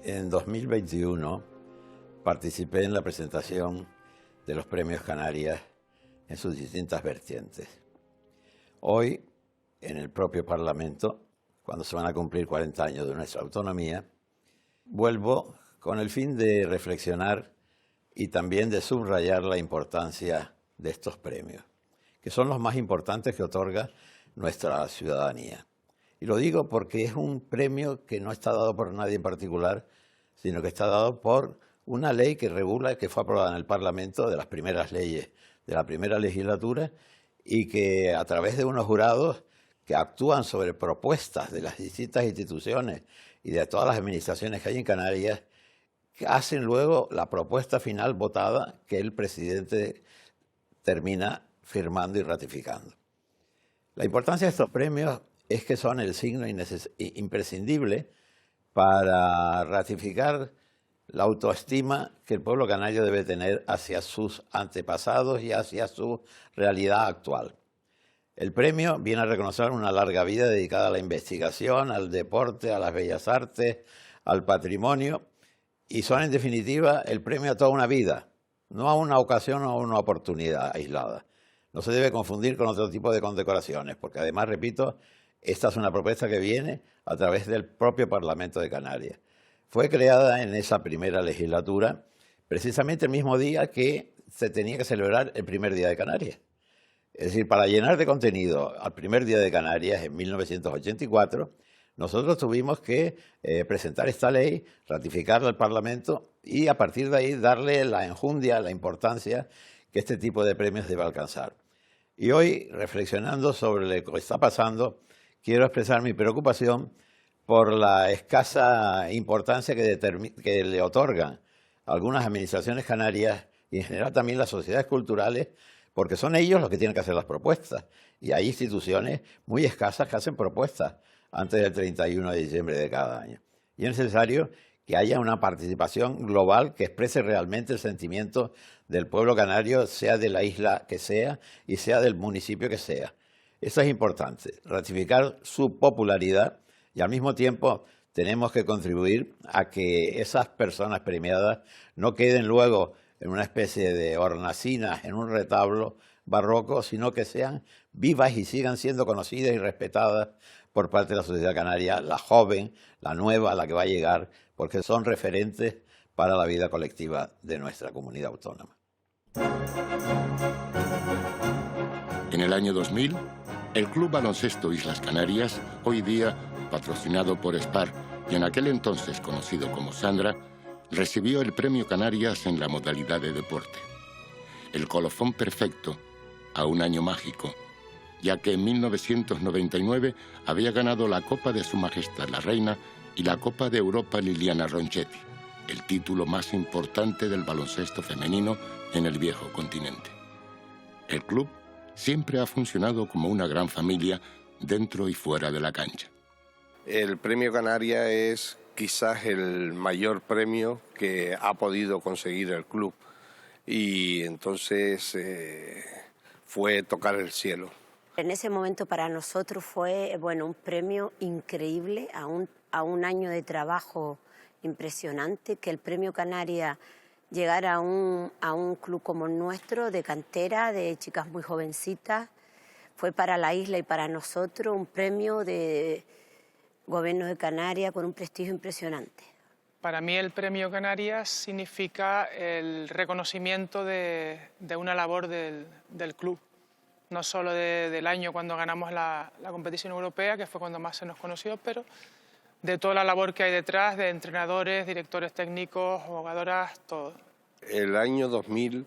En 2021 participé en la presentación de los Premios Canarias en sus distintas vertientes. Hoy, en el propio Parlamento, cuando se van a cumplir 40 años de nuestra autonomía, vuelvo con el fin de reflexionar y también de subrayar la importancia de estos premios, que son los más importantes que otorga nuestra ciudadanía. Y lo digo porque es un premio que no está dado por nadie en particular, sino que está dado por una ley que regula, que fue aprobada en el Parlamento, de las primeras leyes de la primera legislatura, y que a través de unos jurados que actúan sobre propuestas de las distintas instituciones y de todas las administraciones que hay en Canarias, que hacen luego la propuesta final votada que el presidente termina firmando y ratificando. La importancia de estos premios es que son el signo imprescindible para ratificar la autoestima que el pueblo canario debe tener hacia sus antepasados y hacia su realidad actual. El premio viene a reconocer una larga vida dedicada a la investigación, al deporte, a las bellas artes, al patrimonio, y son en definitiva el premio a toda una vida, no a una ocasión o a una oportunidad aislada. No se debe confundir con otro tipo de condecoraciones, porque además, repito, esta es una propuesta que viene a través del propio Parlamento de Canarias. Fue creada en esa primera legislatura precisamente el mismo día que se tenía que celebrar el primer Día de Canarias. Es decir, para llenar de contenido al primer Día de Canarias en 1984, nosotros tuvimos que presentar esta ley, ratificarla al Parlamento y a partir de ahí darle la enjundia, la importancia que este tipo de premios debe alcanzar. Y hoy, reflexionando sobre lo que está pasando, quiero expresar mi preocupación por la escasa importancia que le otorgan algunas administraciones canarias y en general también las sociedades culturales, porque son ellos los que tienen que hacer las propuestas. Y hay instituciones muy escasas que hacen propuestas antes del 31 de diciembre de cada año. Y es necesario que haya una participación global que exprese realmente el sentimiento del pueblo canario, sea de la isla que sea y sea del municipio que sea. Eso es importante, ratificar su popularidad y al mismo tiempo tenemos que contribuir a que esas personas premiadas no queden luego en una especie de hornacinas, en un retablo barroco, sino que sean vivas y sigan siendo conocidas y respetadas por parte de la sociedad canaria, la joven, la nueva, la que va a llegar, porque son referentes para la vida colectiva de nuestra comunidad autónoma. En el año 2000, el Club Baloncesto Islas Canarias, hoy día patrocinado por SPAR y en aquel entonces conocido como Sandra, recibió el Premio Canarias en la modalidad de deporte. El colofón perfecto a un año mágico, ya que en 1999 había ganado la Copa de Su Majestad la Reina y la Copa de Europa Liliana Ronchetti, el título más importante del baloncesto femenino en el viejo continente. El club siempre ha funcionado como una gran familia dentro y fuera de la cancha. El Premio Canarias es quizás el mayor premio que ha podido conseguir el club y entonces fue tocar el cielo. En ese momento para nosotros fue un premio increíble a un año de trabajo impresionante, que el Premio Canarias llegara a un club como el nuestro, de cantera, de chicas muy jovencitas. Fue para la isla y para nosotros un premio de Gobierno de Canarias con un prestigio impresionante. Para mí el Premio Canarias significa el reconocimiento de una labor del club, no solo del año cuando ganamos la competición europea, que fue cuando más se nos conoció, pero de toda la labor que hay detrás, de entrenadores, directores técnicos, jugadoras, todo. El año 2000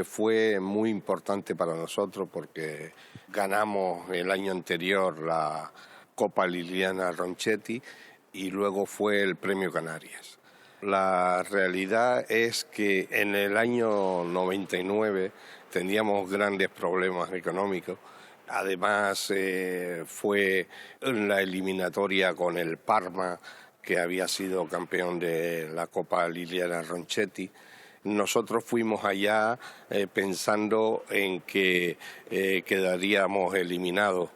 fue muy importante para nosotros porque ganamos el año anterior la Copa Liliana Ronchetti y luego fue el Premio Canarias. La realidad es que en el año 99 teníamos grandes problemas económicos. Además fue la eliminatoria con el Parma, que había sido campeón de la Copa Liliana Ronchetti. Nosotros fuimos allá pensando en que quedaríamos eliminados.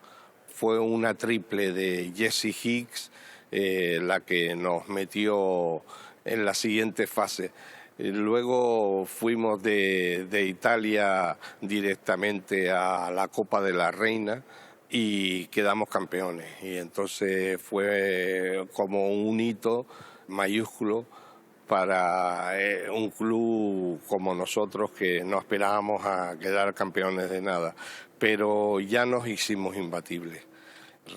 Fue una triple de Jesse Higgs, la que nos metió en la siguiente fase. Luego fuimos de Italia directamente a la Copa de la Reina y quedamos campeones. Y entonces fue como un hito mayúsculo para un club como nosotros, que no esperábamos a quedar campeones de nada, pero ya nos hicimos imbatibles.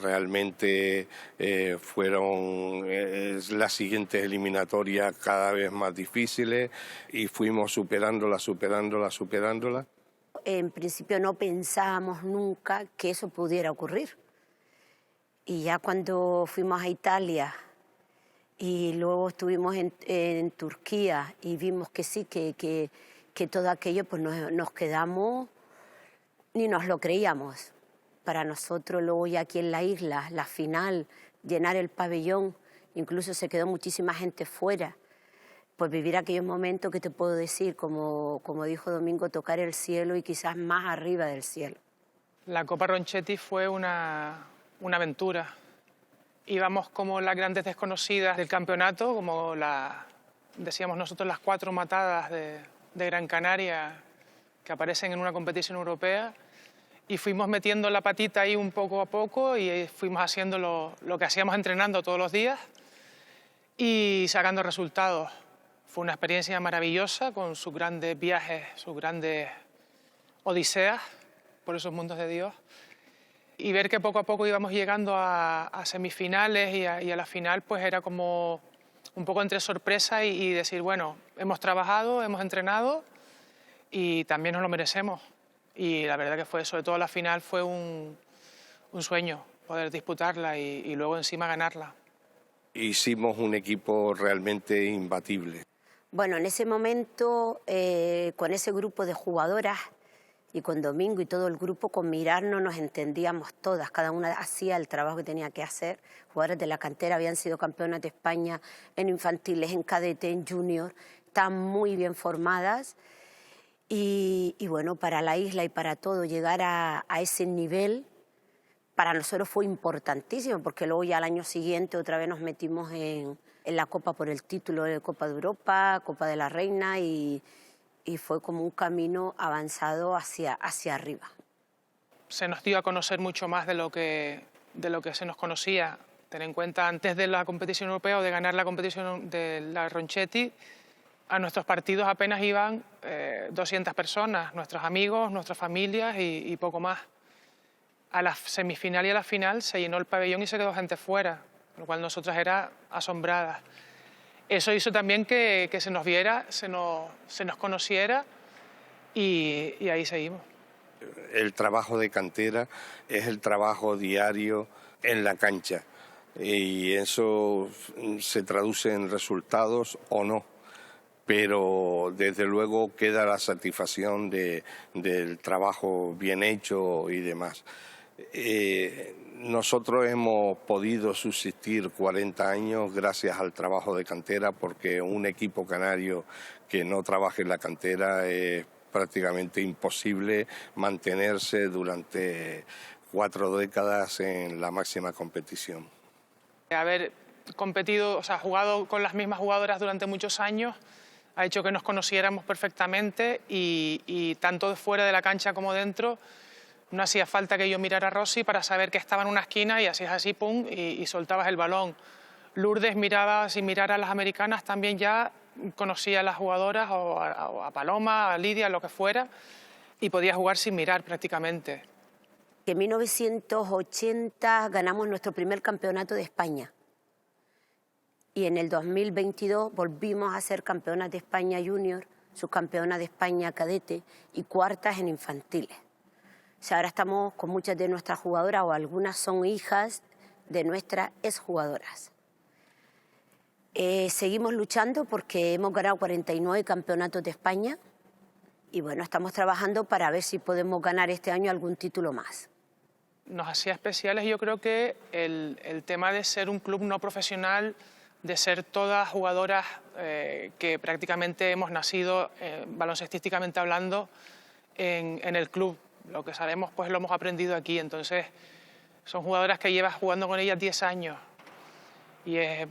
Realmente fueron las siguientes eliminatorias cada vez más difíciles y fuimos superándola. En principio no pensábamos nunca que eso pudiera ocurrir. Y ya cuando fuimos a Italia y luego estuvimos en Turquía y vimos que sí, que todo aquello, pues nos quedamos, ni nos lo creíamos. Para nosotros luego ya aquí en la isla, la final, llenar el pabellón, incluso se quedó muchísima gente fuera. Pues vivir aquellos momentos que te puedo decir, como dijo Domingo, tocar el cielo y quizás más arriba del cielo. La Copa Ronchetti fue una aventura. Íbamos como las grandes desconocidas del campeonato, como decíamos nosotros, las 4 matadas de Gran Canaria que aparecen en una competición europea, y fuimos metiendo la patita ahí un poco a poco y fuimos haciendo lo que hacíamos entrenando todos los días y sacando resultados. Fue una experiencia maravillosa con sus grandes viajes, sus grandes odiseas por esos mundos de Dios, y ver que poco a poco íbamos llegando a semifinales y a la final, pues era como un poco entre sorpresa y decir, bueno, hemos trabajado, hemos entrenado y también nos lo merecemos. Y la verdad que fue, sobre todo la final, fue un sueño poder disputarla y luego encima ganarla. Hicimos un equipo realmente imbatible. Bueno, en ese momento, con ese grupo de jugadoras y con Domingo y todo el grupo, con mirarnos nos entendíamos todas, cada una hacía el trabajo que tenía que hacer. Jugadoras de la cantera habían sido campeonas de España en infantiles, en cadete, en junior, estaban muy bien formadas. Y bueno, para la isla y para todo, llegar a ese nivel, para nosotros fue importantísimo, porque luego ya al año siguiente otra vez nos metimos en la Copa por el título de Copa de Europa, Copa de la Reina, y fue como un camino avanzado hacia arriba. Se nos dio a conocer mucho más de lo que se nos conocía. Ten en cuenta, antes de la competición europea o de ganar la competición de la Ronchetti, a nuestros partidos apenas iban 200 personas, nuestros amigos, nuestras familias y poco más. A la semifinal y a la final se llenó el pabellón y se quedó gente fuera, lo cual nosotras era asombradas. Eso hizo también que se nos viera, se nos conociera y ahí seguimos. El trabajo de cantera es el trabajo diario en la cancha y eso se traduce en resultados o no. Pero desde luego queda la satisfacción del trabajo bien hecho y demás. Nosotros hemos podido subsistir 40 años gracias al trabajo de cantera, porque un equipo canario que no trabaje en la cantera es prácticamente imposible mantenerse durante 4 décadas en la máxima competición. Haber competido, o sea, jugado con las mismas jugadoras durante muchos años ha hecho que nos conociéramos perfectamente y tanto fuera de la cancha como dentro no hacía falta que yo mirara a Rosy para saber que estaba en una esquina y hacías así, pum, y soltabas el balón. Lourdes miraba, sin mirar a las americanas, también ya conocía a las jugadoras o a Paloma, a Lidia, lo que fuera, y podía jugar sin mirar prácticamente. En 1980 ganamos nuestro primer campeonato de España. Y en el 2022 volvimos a ser campeonas de España junior, subcampeonas de España cadete y cuartas en infantiles. O sea, ahora estamos con muchas de nuestras jugadoras, o algunas son hijas de nuestras exjugadoras. Seguimos luchando porque hemos ganado 49 campeonatos de España y bueno, estamos trabajando para ver si podemos ganar este año algún título más. Nos hacía especiales, yo creo que el tema de ser un club no profesional, de ser todas jugadoras que prácticamente hemos nacido, baloncestísticamente hablando, en el club. Lo que sabemos pues lo hemos aprendido aquí, entonces son jugadoras que llevas jugando con ellas 10 años y es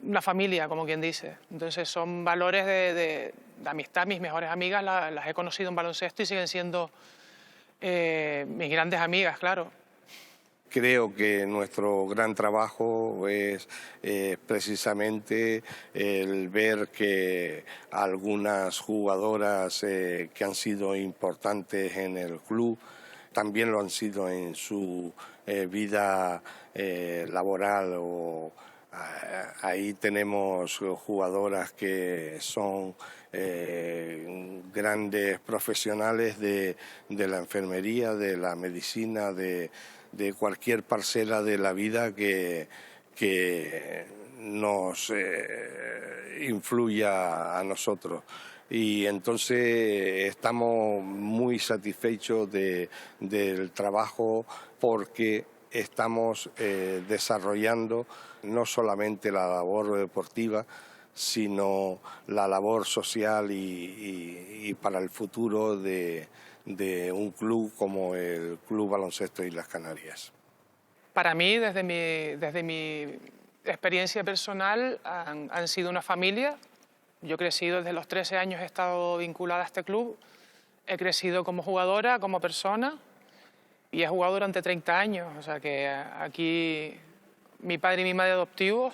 una familia, como quien dice. Entonces son valores de amistad. Mis mejores amigas las he conocido en baloncesto y siguen siendo mis grandes amigas, claro. Creo que nuestro gran trabajo es precisamente el ver que algunas jugadoras que han sido importantes en el club también lo han sido en su vida laboral. Ahí tenemos jugadoras que son grandes profesionales de la enfermería, de la medicina, de cualquier parcela de la vida que nos influya a nosotros. Y entonces estamos muy satisfechos del trabajo porque estamos desarrollando no solamente la labor deportiva, sino la labor social y para el futuro de un club como el Club Baloncesto Islas Canarias. Para mí, desde mi experiencia personal, han sido una familia. Yo he crecido desde los 13 años, he estado vinculada a este club. He crecido como jugadora, como persona, y he jugado durante 30 años. O sea que aquí mi padre y mi madre adoptivos,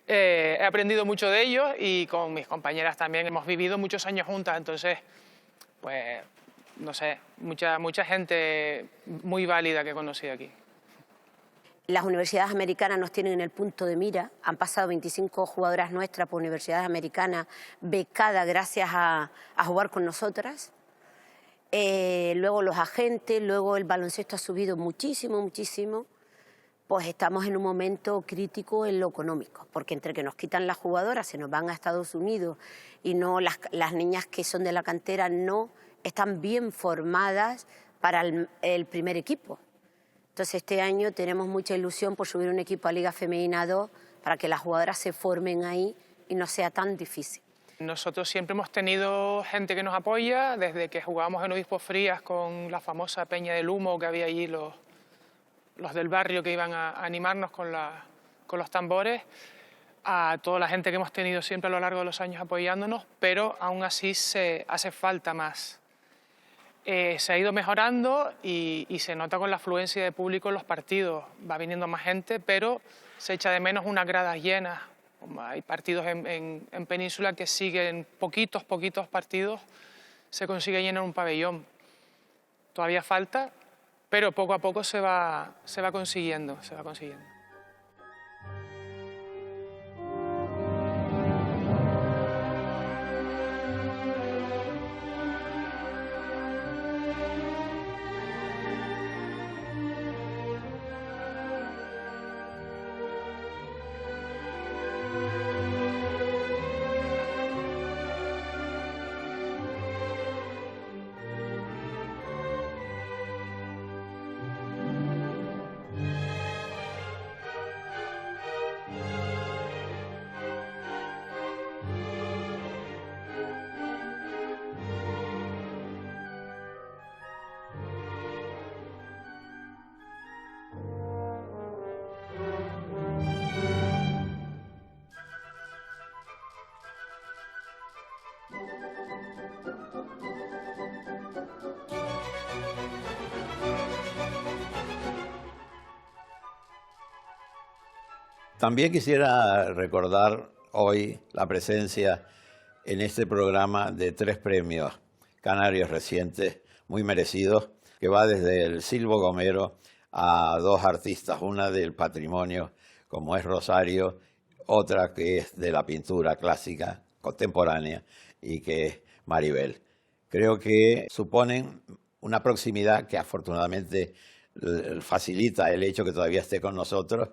he aprendido mucho de ellos y con mis compañeras también hemos vivido muchos años juntas. Entonces, pues, no sé, mucha gente muy válida que he conocido aquí. Las universidades americanas nos tienen en el punto de mira. Han pasado 25 jugadoras nuestras por universidades americanas becadas gracias a jugar con nosotras. Luego los agentes, luego el baloncesto ha subido muchísimo, muchísimo. Pues estamos en un momento crítico en lo económico, porque entre que nos quitan las jugadoras, se nos van a Estados Unidos y no las niñas que son de la cantera no están bien formadas para el primer equipo. Entonces este año tenemos mucha ilusión por subir un equipo a Liga Femenina 2 para que las jugadoras se formen ahí y no sea tan difícil. Nosotros siempre hemos tenido gente que nos apoya, desde que jugábamos en Obispo Frías con la famosa Peña del Humo, que había allí los del barrio que iban a animarnos con los tambores, a toda la gente que hemos tenido siempre a lo largo de los años apoyándonos, pero aún así hace falta más. Se ha ido mejorando y se nota con la afluencia de público en los partidos. Va viniendo más gente, pero se echa de menos unas gradas llenas. Hay partidos en Península que siguen poquitos partidos, se consigue llenar un pabellón. Todavía falta, pero poco a poco se va consiguiendo. También quisiera recordar hoy la presencia en este programa de 3 premios canarios recientes, muy merecidos, que va desde el Silvo Gomero a 2 artistas, una del patrimonio, como es Rosario, otra que es de la pintura clásica, contemporánea, y que es Maribel. Creo que suponen una proximidad que afortunadamente facilita el hecho que todavía esté con nosotros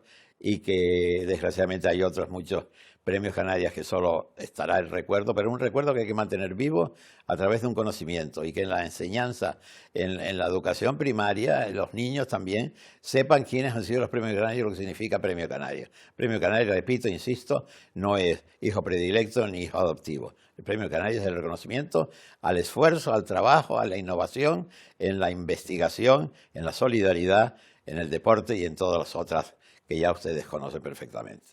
y que desgraciadamente hay otros muchos premios Canarias que solo estará el recuerdo, pero un recuerdo que hay que mantener vivo a través de un conocimiento y que en la enseñanza, en la educación primaria, los niños también sepan quiénes han sido los premios Canarios, lo que significa premio Canario. Premio Canario, repito, insisto, no es hijo predilecto ni hijo adoptivo. El premio Canario es el reconocimiento al esfuerzo, al trabajo, a la innovación, en la investigación, en la solidaridad, en el deporte y en todas las otras que ya ustedes conocen perfectamente.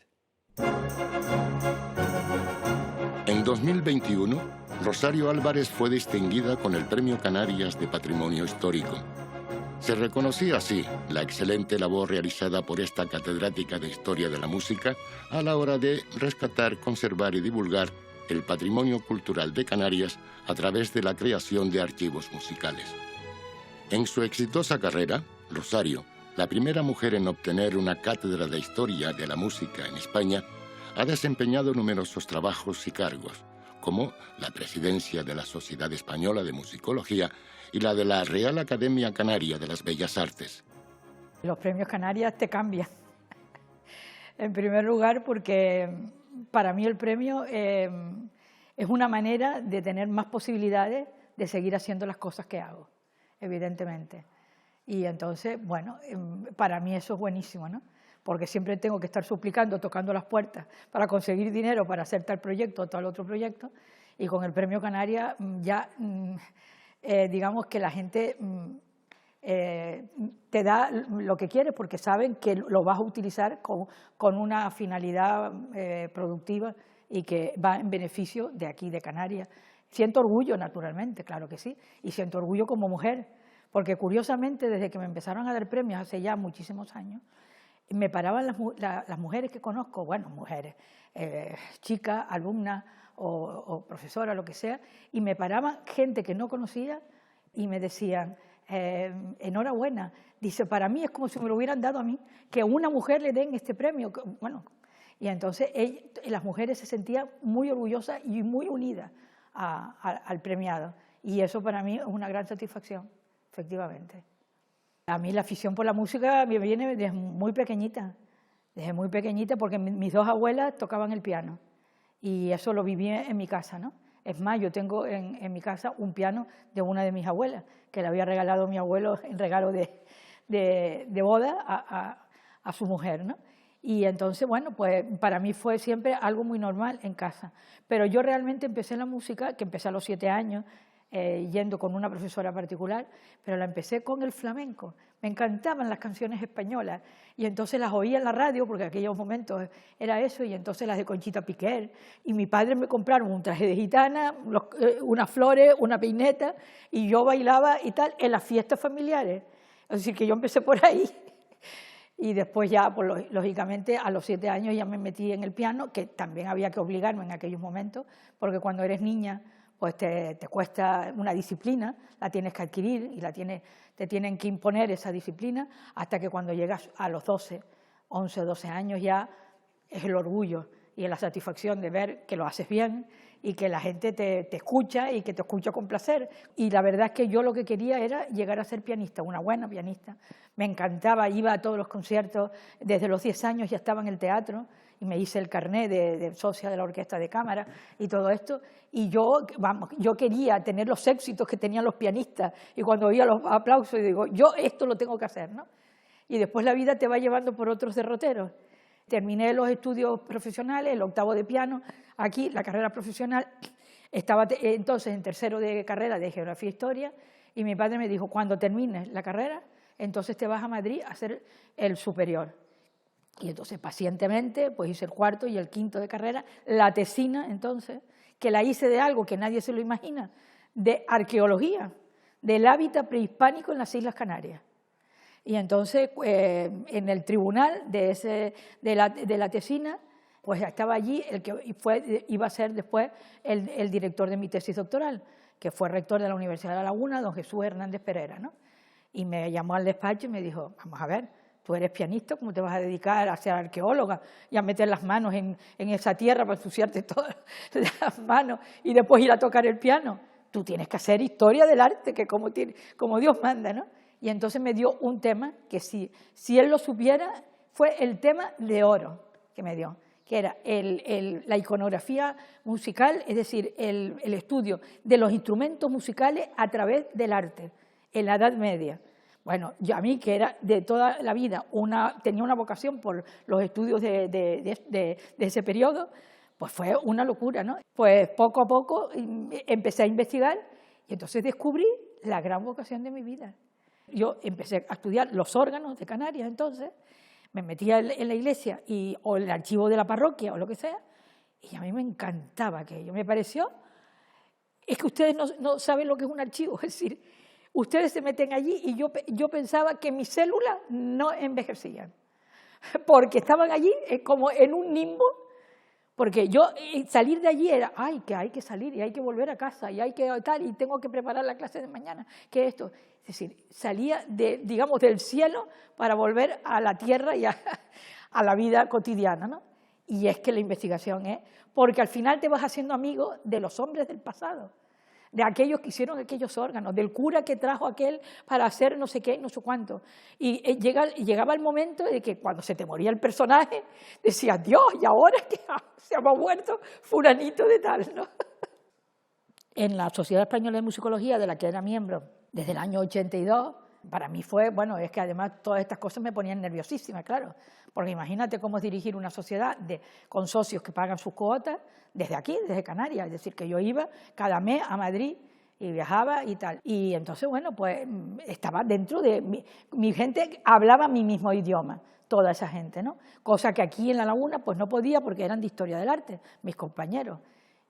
En 2021, Rosario Álvarez fue distinguida con el Premio Canarias de Patrimonio Histórico. Se reconocía así la excelente labor realizada por esta catedrática de Historia de la Música a la hora de rescatar, conservar y divulgar el patrimonio cultural de Canarias a través de la creación de archivos musicales. En su exitosa carrera, Rosario, la primera mujer en obtener una cátedra de Historia de la Música en España, ha desempeñado numerosos trabajos y cargos, como la presidencia de la Sociedad Española de Musicología y la de la Real Academia Canaria de las Bellas Artes. Los premios Canarias te cambian. En primer lugar, porque para mí el premio es una manera de tener más posibilidades de seguir haciendo las cosas que hago, evidentemente. Y entonces, bueno, para mí eso es buenísimo, ¿no? Porque siempre tengo que estar suplicando, tocando las puertas para conseguir dinero para hacer tal proyecto o tal otro proyecto, y con el Premio Canarias ya, digamos que la gente te da lo que quieres porque saben que lo vas a utilizar con una finalidad productiva y que va en beneficio de aquí, de Canarias. Siento orgullo, naturalmente, claro que sí, y siento orgullo como mujer, porque curiosamente desde que me empezaron a dar premios hace ya muchísimos años, me paraban las mujeres que conozco, bueno, mujeres, chicas, alumnas o profesoras, lo que sea, y me paraban gente que no conocía y me decían, enhorabuena, dice, para mí es como si me lo hubieran dado a mí, que a una mujer le den este premio. Bueno, y entonces las mujeres se sentían muy orgullosas y muy unidas al premiado, y eso para mí es una gran satisfacción, efectivamente. A mí la afición por la música me viene desde muy pequeñita, porque mis dos abuelas tocaban el piano y eso lo viví en mi casa, ¿no? Es más, yo tengo en mi casa un piano de una de mis abuelas, que le había regalado mi abuelo en regalo de boda a su mujer, ¿no? Y entonces, bueno, pues para mí fue siempre algo muy normal en casa. Pero yo realmente empecé la música, que empecé a los 7 años, yendo con una profesora particular, pero la empecé con el flamenco. Me encantaban las canciones españolas y entonces las oía en la radio, porque en aquellos momentos era eso, y entonces las de Conchita Piquer. Y mi padre me compraron un traje de gitana, unas flores, una peineta, y yo bailaba y tal en las fiestas familiares. Es decir, que yo empecé por ahí. Y después ya, pues, lógicamente, a los 7 años ya me metí en el piano, que también había que obligarme en aquellos momentos, porque cuando eres niña pues te cuesta una disciplina, la tienes que adquirir y te tienen que imponer esa disciplina hasta que cuando llegas a los 11 o 12 años ya es el orgullo y la satisfacción de ver que lo haces bien y que la gente te escucha y que te escucha con placer. Y la verdad es que yo lo que quería era llegar a ser pianista, una buena pianista. Me encantaba, iba a todos los conciertos, desde los 10 años ya estaba en el teatro y me hice el carné de socia de la orquesta de cámara y todo esto. Y yo quería tener los éxitos que tenían los pianistas y cuando oía los aplausos digo, yo esto lo tengo que hacer, ¿no? Y después la vida te va llevando por otros derroteros. Terminé los estudios profesionales, el 8º de piano, aquí la carrera profesional, estaba entonces en 3º de carrera de Geografía e Historia y mi padre me dijo, cuando termines la carrera, entonces te vas a Madrid a hacer el superior. Y entonces pacientemente pues hice el 4º y el 5º de carrera, la tesina entonces, que la hice de algo que nadie se lo imagina, de arqueología, del hábitat prehispánico en las Islas Canarias. Y entonces, en el tribunal de la tesina, pues estaba allí el que iba a ser después el director de mi tesis doctoral, que fue rector de la Universidad de La Laguna, don Jesús Hernández Pereira, ¿no? Y me llamó al despacho y me dijo, vamos a ver, tú eres pianista, ¿cómo te vas a dedicar a ser arqueóloga y a meter las manos en esa tierra para ensuciarte todas las manos y después ir a tocar el piano? Tú tienes que hacer historia del arte, que como Dios manda, ¿no? Y entonces me dio un tema que si él lo supiera, fue el tema de oro que me dio, que era la iconografía musical, es decir, el estudio de los instrumentos musicales a través del arte, en la Edad Media. Bueno, yo a mí, que era de toda la vida, tenía una vocación por los estudios de ese periodo, pues fue una locura, ¿no? Pues poco a poco empecé a investigar y entonces descubrí la gran vocación de mi vida. Yo empecé a estudiar los órganos de Canarias entonces, me metía en la iglesia o en el archivo de la parroquia o lo que sea, y a mí me encantaba aquello. Me pareció, es que ustedes no saben lo que es un archivo, es decir, ustedes se meten allí y yo pensaba que mis células no envejecían, porque estaban allí como en un limbo, porque yo salir de allí era, ay, que hay que salir y hay que volver a casa y hay que tal, y tengo que preparar la clase de mañana, que esto. Es decir, salía digamos, del cielo para volver a la tierra y a la vida cotidiana, ¿no? Y es que la investigación es, porque al final te vas haciendo amigo de los hombres del pasado, de aquellos que hicieron aquellos órganos, del cura que trajo aquel para hacer no sé qué, no sé cuánto. Y llegaba el momento de que cuando se te moría el personaje, decías, Dios, ¿y ahora que se ha muerto fulanito de tal, ¿no? En la Sociedad Española de Musicología, de la que era miembro desde el año 82, para mí fue, bueno, es que además todas estas cosas me ponían nerviosísima, claro, porque imagínate cómo es dirigir una sociedad con socios que pagan sus cuotas desde aquí, desde Canarias, es decir, que yo iba cada mes a Madrid y viajaba y tal. Y entonces, bueno, pues estaba dentro de mi gente, hablaba mi mismo idioma, toda esa gente, ¿no? Cosa que aquí en La Laguna pues no podía porque eran de Historia del Arte, mis compañeros.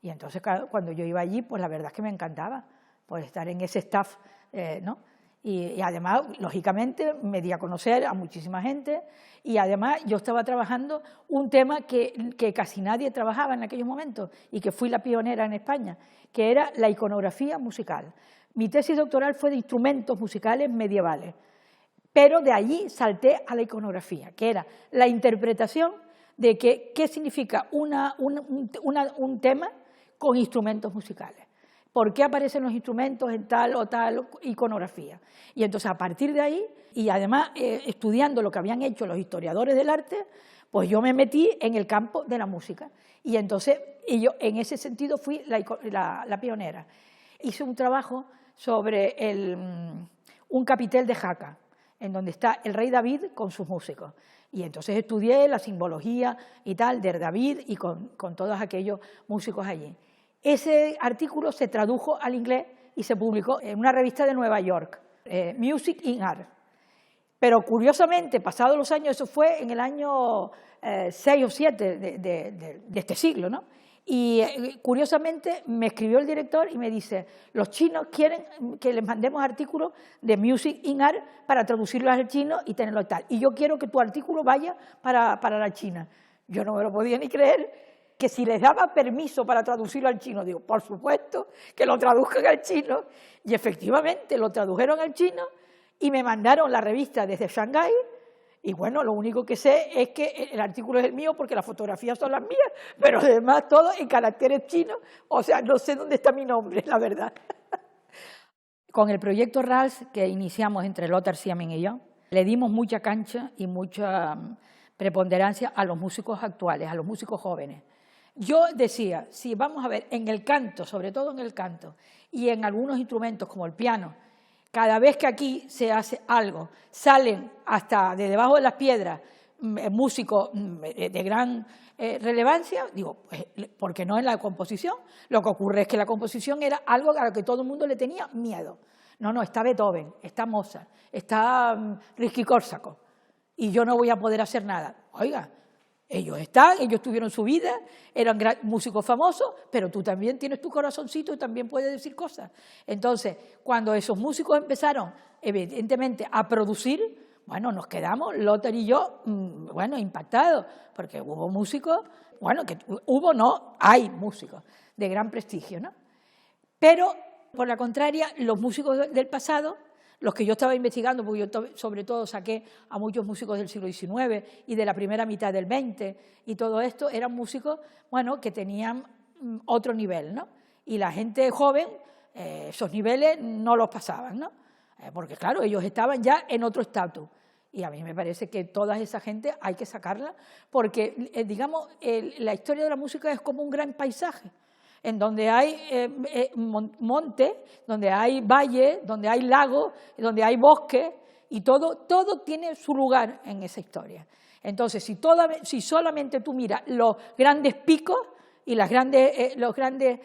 Y entonces cuando yo iba allí, pues la verdad es que me encantaba pues estar en ese staff, ¿no? Y además, lógicamente, me di a conocer a muchísima gente y además yo estaba trabajando un tema que casi nadie trabajaba en aquellos momentos y que fui la pionera en España, que era la iconografía musical. Mi tesis doctoral fue de instrumentos musicales medievales, pero de allí salté a la iconografía, que era la interpretación de qué significa un tema con instrumentos musicales. ¿Por qué aparecen los instrumentos en tal o tal iconografía? Y entonces a partir de ahí, y además estudiando lo que habían hecho los historiadores del arte, pues yo me metí en el campo de la música. Y entonces yo en ese sentido fui la pionera. Hice un trabajo sobre un capitel de Jaca, en donde está el rey David con sus músicos. Y entonces estudié la simbología y tal de David y con todos aquellos músicos allí. Ese artículo se tradujo al inglés y se publicó en una revista de Nueva York, Music in Art. Pero curiosamente, pasados los años, eso fue en el año 6 o 7 de este siglo, ¿no? Y curiosamente me escribió el director y me dice, los chinos quieren que les mandemos artículos de Music in Art para traducirlos al chino y tenerlo tal. Y yo quiero que tu artículo vaya para la China. Yo no me lo podía ni creer, que si les daba permiso para traducirlo al chino, digo, por supuesto, que lo traduzcan al chino, y efectivamente lo tradujeron al chino y me mandaron la revista desde Shanghái, y bueno, lo único que sé es que el artículo es el mío porque las fotografías son las mías, pero además todo en caracteres chinos, o sea, no sé dónde está mi nombre, la verdad. Con el proyecto RALS que iniciamos entre Lothar Siemens y yo, le dimos mucha cancha y mucha preponderancia a los músicos actuales, a los músicos jóvenes. Yo decía, si vamos a ver, en el canto, sobre todo en el canto, y en algunos instrumentos como el piano, cada vez que aquí se hace algo, salen hasta de debajo de las piedras músicos de gran relevancia, digo, ¿por qué no en la composición? Lo que ocurre es que la composición era algo a lo que todo el mundo le tenía miedo. No, está Beethoven, está Mozart, está Rimsky-Kórsakov, y yo no voy a poder hacer nada. Oiga, ellos tuvieron su vida, eran músicos famosos, pero tú también tienes tu corazoncito y también puedes decir cosas. Entonces, cuando esos músicos empezaron, evidentemente, a producir, bueno, nos quedamos, Lothar y yo, bueno, impactados, porque hubo músicos, bueno, hay músicos de gran prestigio, ¿no? Pero, por la contraria, los músicos del pasado, los que yo estaba investigando, porque yo sobre todo saqué a muchos músicos del siglo XIX y de la primera mitad del XX, y todo esto eran músicos, bueno, que tenían otro nivel, ¿no? Y la gente joven, esos niveles no los pasaban, ¿no? Porque claro, ellos estaban ya en otro estatus. Y a mí me parece que toda esa gente hay que sacarla, porque, digamos, la historia de la música es como un gran paisaje, en donde hay monte, donde hay valle, donde hay lago, donde hay bosque, y todo tiene su lugar en esa historia. Entonces, si solamente tú miras los grandes picos y los grandes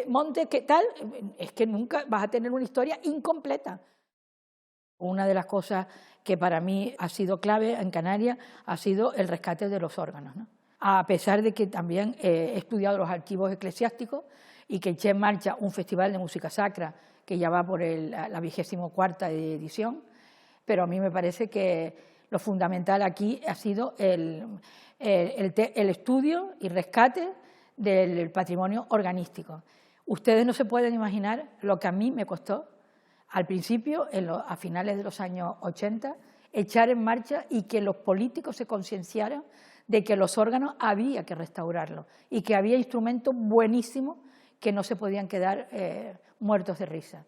montes, ¿qué tal? Es que nunca vas a tener una historia incompleta. Una de las cosas que para mí ha sido clave en Canarias ha sido el rescate de los órganos, ¿no? A pesar de que también he estudiado los archivos eclesiásticos y que eché en marcha un festival de música sacra que ya va por la 24ª edición, pero a mí me parece que lo fundamental aquí ha sido el estudio y rescate del patrimonio organístico. Ustedes no se pueden imaginar lo que a mí me costó al principio, a finales de los años 80, echar en marcha y que los políticos se concienciaran de que los órganos había que restaurarlos y que había instrumentos buenísimos que no se podían quedar muertos de risa.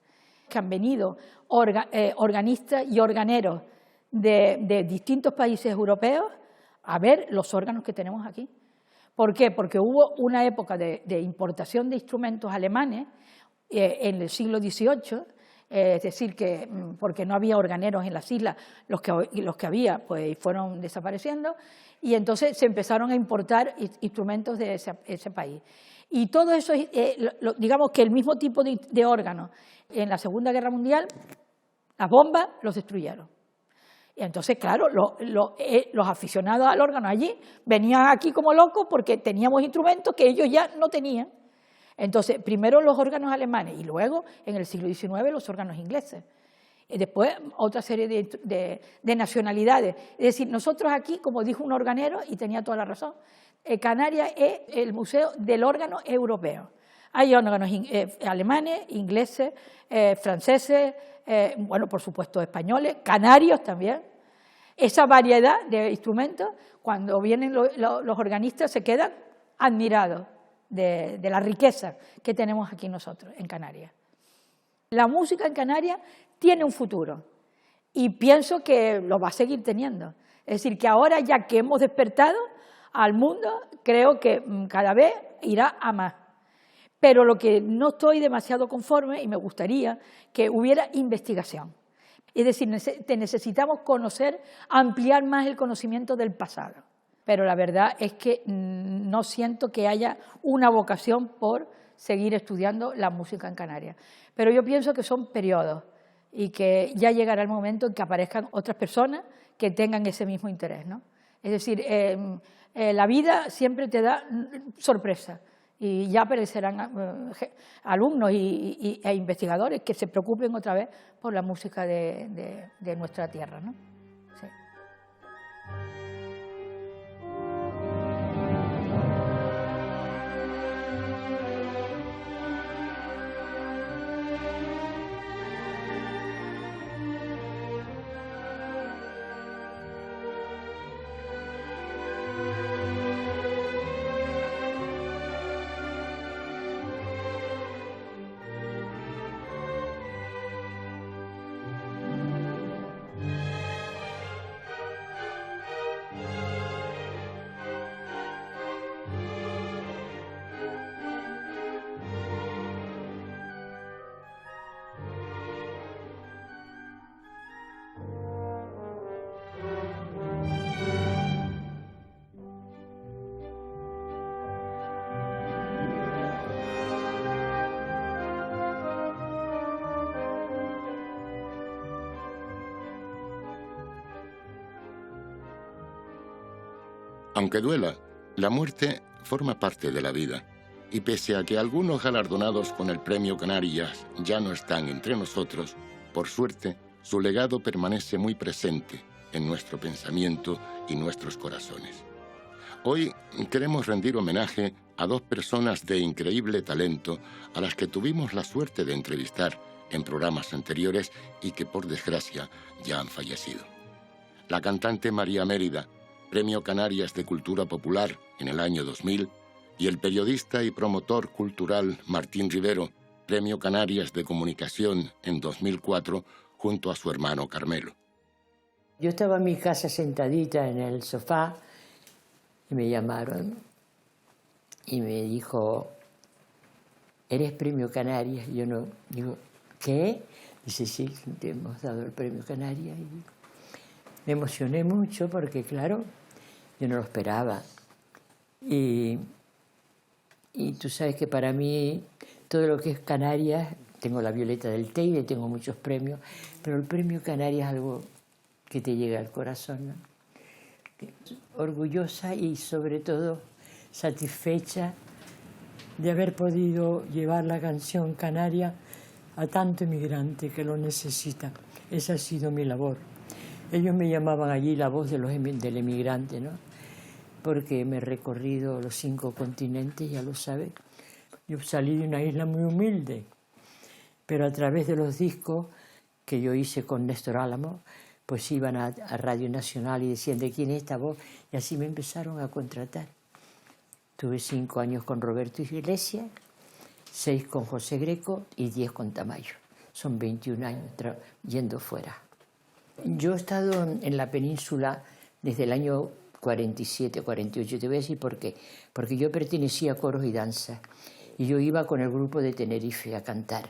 Que han venido organistas y organeros de distintos países europeos a ver los órganos que tenemos aquí. ¿Por qué? Porque hubo una época de importación de instrumentos alemanes en el siglo XVIII, es decir, que porque no había organeros en las islas, los que había pues fueron desapareciendo, y entonces se empezaron a importar instrumentos de ese país. Y todo eso, digamos que el mismo tipo de órganos en la Segunda Guerra Mundial, las bombas los destruyeron. Y entonces, claro, los aficionados al órgano allí venían aquí como locos porque teníamos instrumentos que ellos ya no tenían. Entonces, primero los órganos alemanes y luego, en el siglo XIX, los órganos ingleses. Y después, otra serie de nacionalidades. Es decir, nosotros aquí, como dijo un organero, y tenía toda la razón, Canarias es el museo del órgano europeo. Hay órganos alemanes, ingleses, franceses, bueno, por supuesto españoles, canarios también. Esa variedad de instrumentos, cuando vienen los organistas, se quedan admirados de la riqueza que tenemos aquí nosotros en Canarias. La música en Canarias tiene un futuro y pienso que lo va a seguir teniendo. Es decir, que ahora ya que hemos despertado al mundo, creo que cada vez irá a más. Pero lo que no estoy demasiado conforme, y me gustaría que hubiera investigación. Es decir, necesitamos conocer, ampliar más el conocimiento del pasado. Pero la verdad es que no siento que haya una vocación por seguir estudiando la música en Canarias. Pero yo pienso que son periodos y que ya llegará el momento en que aparezcan otras personas que tengan ese mismo interés, ¿no? Es decir, la vida siempre te da sorpresa y ya aparecerán alumnos e investigadores que se preocupen otra vez por la música de nuestra tierra, ¿no? Sí. Aunque duela, la muerte forma parte de la vida, y pese a que algunos galardonados con el Premio Canarias ya no están entre nosotros, por suerte, su legado permanece muy presente en nuestro pensamiento y nuestros corazones. Hoy queremos rendir homenaje a dos personas de increíble talento a las que tuvimos la suerte de entrevistar en programas anteriores y que, por desgracia, ya han fallecido. La cantante María Mérida, Premio Canarias de Cultura Popular en el año 2000, y el periodista y promotor cultural Martín Rivero, Premio Canarias de Comunicación en 2004, junto a su hermano Carmelo. Yo estaba en mi casa sentadita en el sofá y me llamaron y me dijo, ¿eres Premio Canarias? Y yo no, digo, ¿qué? Dice, sí, te hemos dado el Premio Canarias. Y me emocioné mucho porque, claro, yo no lo esperaba. Y tú sabes que para mí todo lo que es Canarias tengo la Violeta del Teide, tengo muchos premios, pero el premio Canarias es algo que te llega al corazón, ¿no? Orgullosa y sobre todo satisfecha de haber podido llevar la canción canaria a tanto inmigrante que lo necesita. Esa ha sido mi labor. Ellos me llamaban allí la voz del emigrante, ¿no? Porque me he recorrido los 5 continentes, ya lo sabes. Yo salí de una isla muy humilde, pero a través de los discos que yo hice con Néstor Álamo, pues iban a Radio Nacional y decían, ¿de quién es esta voz? Y así me empezaron a contratar. Tuve 5 años con Roberto Iglesias, 6 con José Greco y 10 con Tamayo. Son 21 años yendo fuera. Yo he estado en la península desde el año 47, 48, te voy a decir por qué. Porque yo pertenecía a coros y danza y yo iba con el grupo de Tenerife a cantar.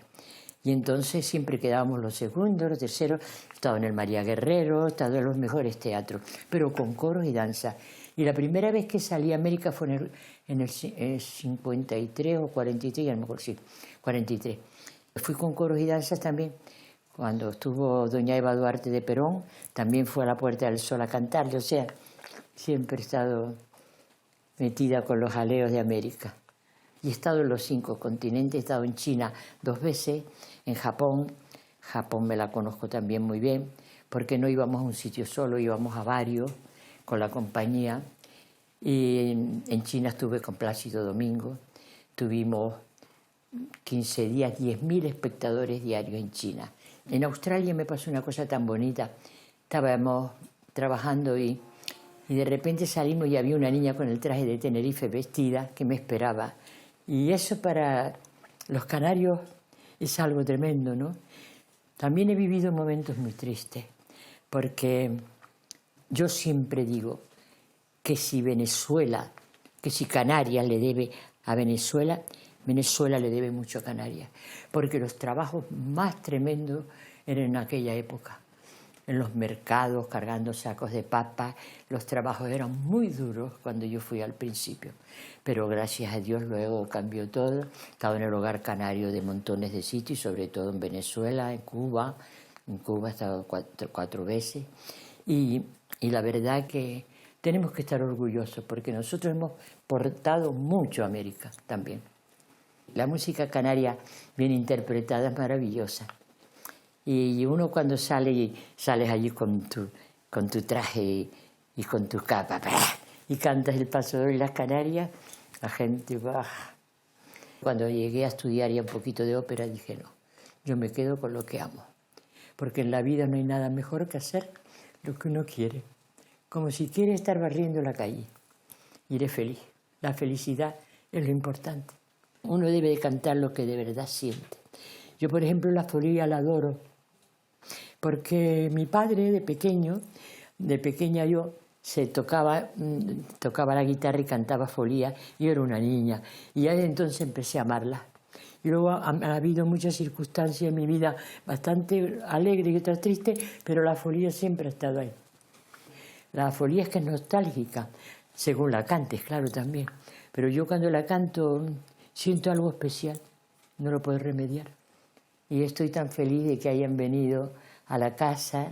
Y entonces siempre quedábamos los segundos, los terceros. He estado en el María Guerrero, he estado en los mejores teatros, pero con coros y danza. Y la primera vez que salí a América fue en el 53 o 43, a lo mejor sí, 43. Fui con coros y danzas también. Cuando estuvo doña Eva Duarte de Perón, también fue a la Puerta del Sol a cantarle. O sea, siempre he estado metida con los jaleos de América. Y he estado en los 5 continentes, he estado en China 2 veces, en Japón. Japón me la conozco también muy bien, porque no íbamos a un sitio solo, íbamos a varios con la compañía. Y en China estuve con Plácido Domingo. Tuvimos 15 días, 10.000 espectadores diarios en China. En Australia me pasó una cosa tan bonita. Estábamos trabajando y de repente salimos y había una niña con el traje de Tenerife vestida que me esperaba. Y eso para los canarios es algo tremendo, ¿no? También he vivido momentos muy tristes, porque yo siempre digo que si Venezuela, que si Canarias le debe a Venezuela, Venezuela le debe mucho a Canarias, porque los trabajos más tremendos eran en aquella época. En los mercados, cargando sacos de papa, los trabajos eran muy duros cuando yo fui al principio. Pero gracias a Dios luego cambió todo. He estado en el Hogar Canario de montones de sitios, sobre todo en Venezuela, en Cuba. En Cuba he estado 4 veces. Y la verdad que tenemos que estar orgullosos porque nosotros hemos portado mucho a América también. La música canaria bien interpretada es maravillosa. Y uno cuando sales allí con tu traje y con tu capa y cantas el Paso Doble y las Canarias, la gente va. Cuando llegué a estudiar ya un poquito de ópera dije no, yo me quedo con lo que amo. Porque en la vida no hay nada mejor que hacer lo que uno quiere. Como si quiere estar barriendo la calle y eres feliz. La felicidad es lo importante. Uno debe de cantar lo que de verdad siente. Yo, por ejemplo, la folía la adoro. Porque mi padre de pequeña yo, tocaba la guitarra y cantaba folía. Yo era una niña y ya desde entonces empecé a amarla. Y luego han habido muchas circunstancias en mi vida bastante alegres y otras tristes, pero la folía siempre ha estado ahí. La folía es que es nostálgica, según la cantes, claro, también. Pero yo cuando la canto siento algo especial, no lo puedo remediar. Y estoy tan feliz de que hayan venido a la casa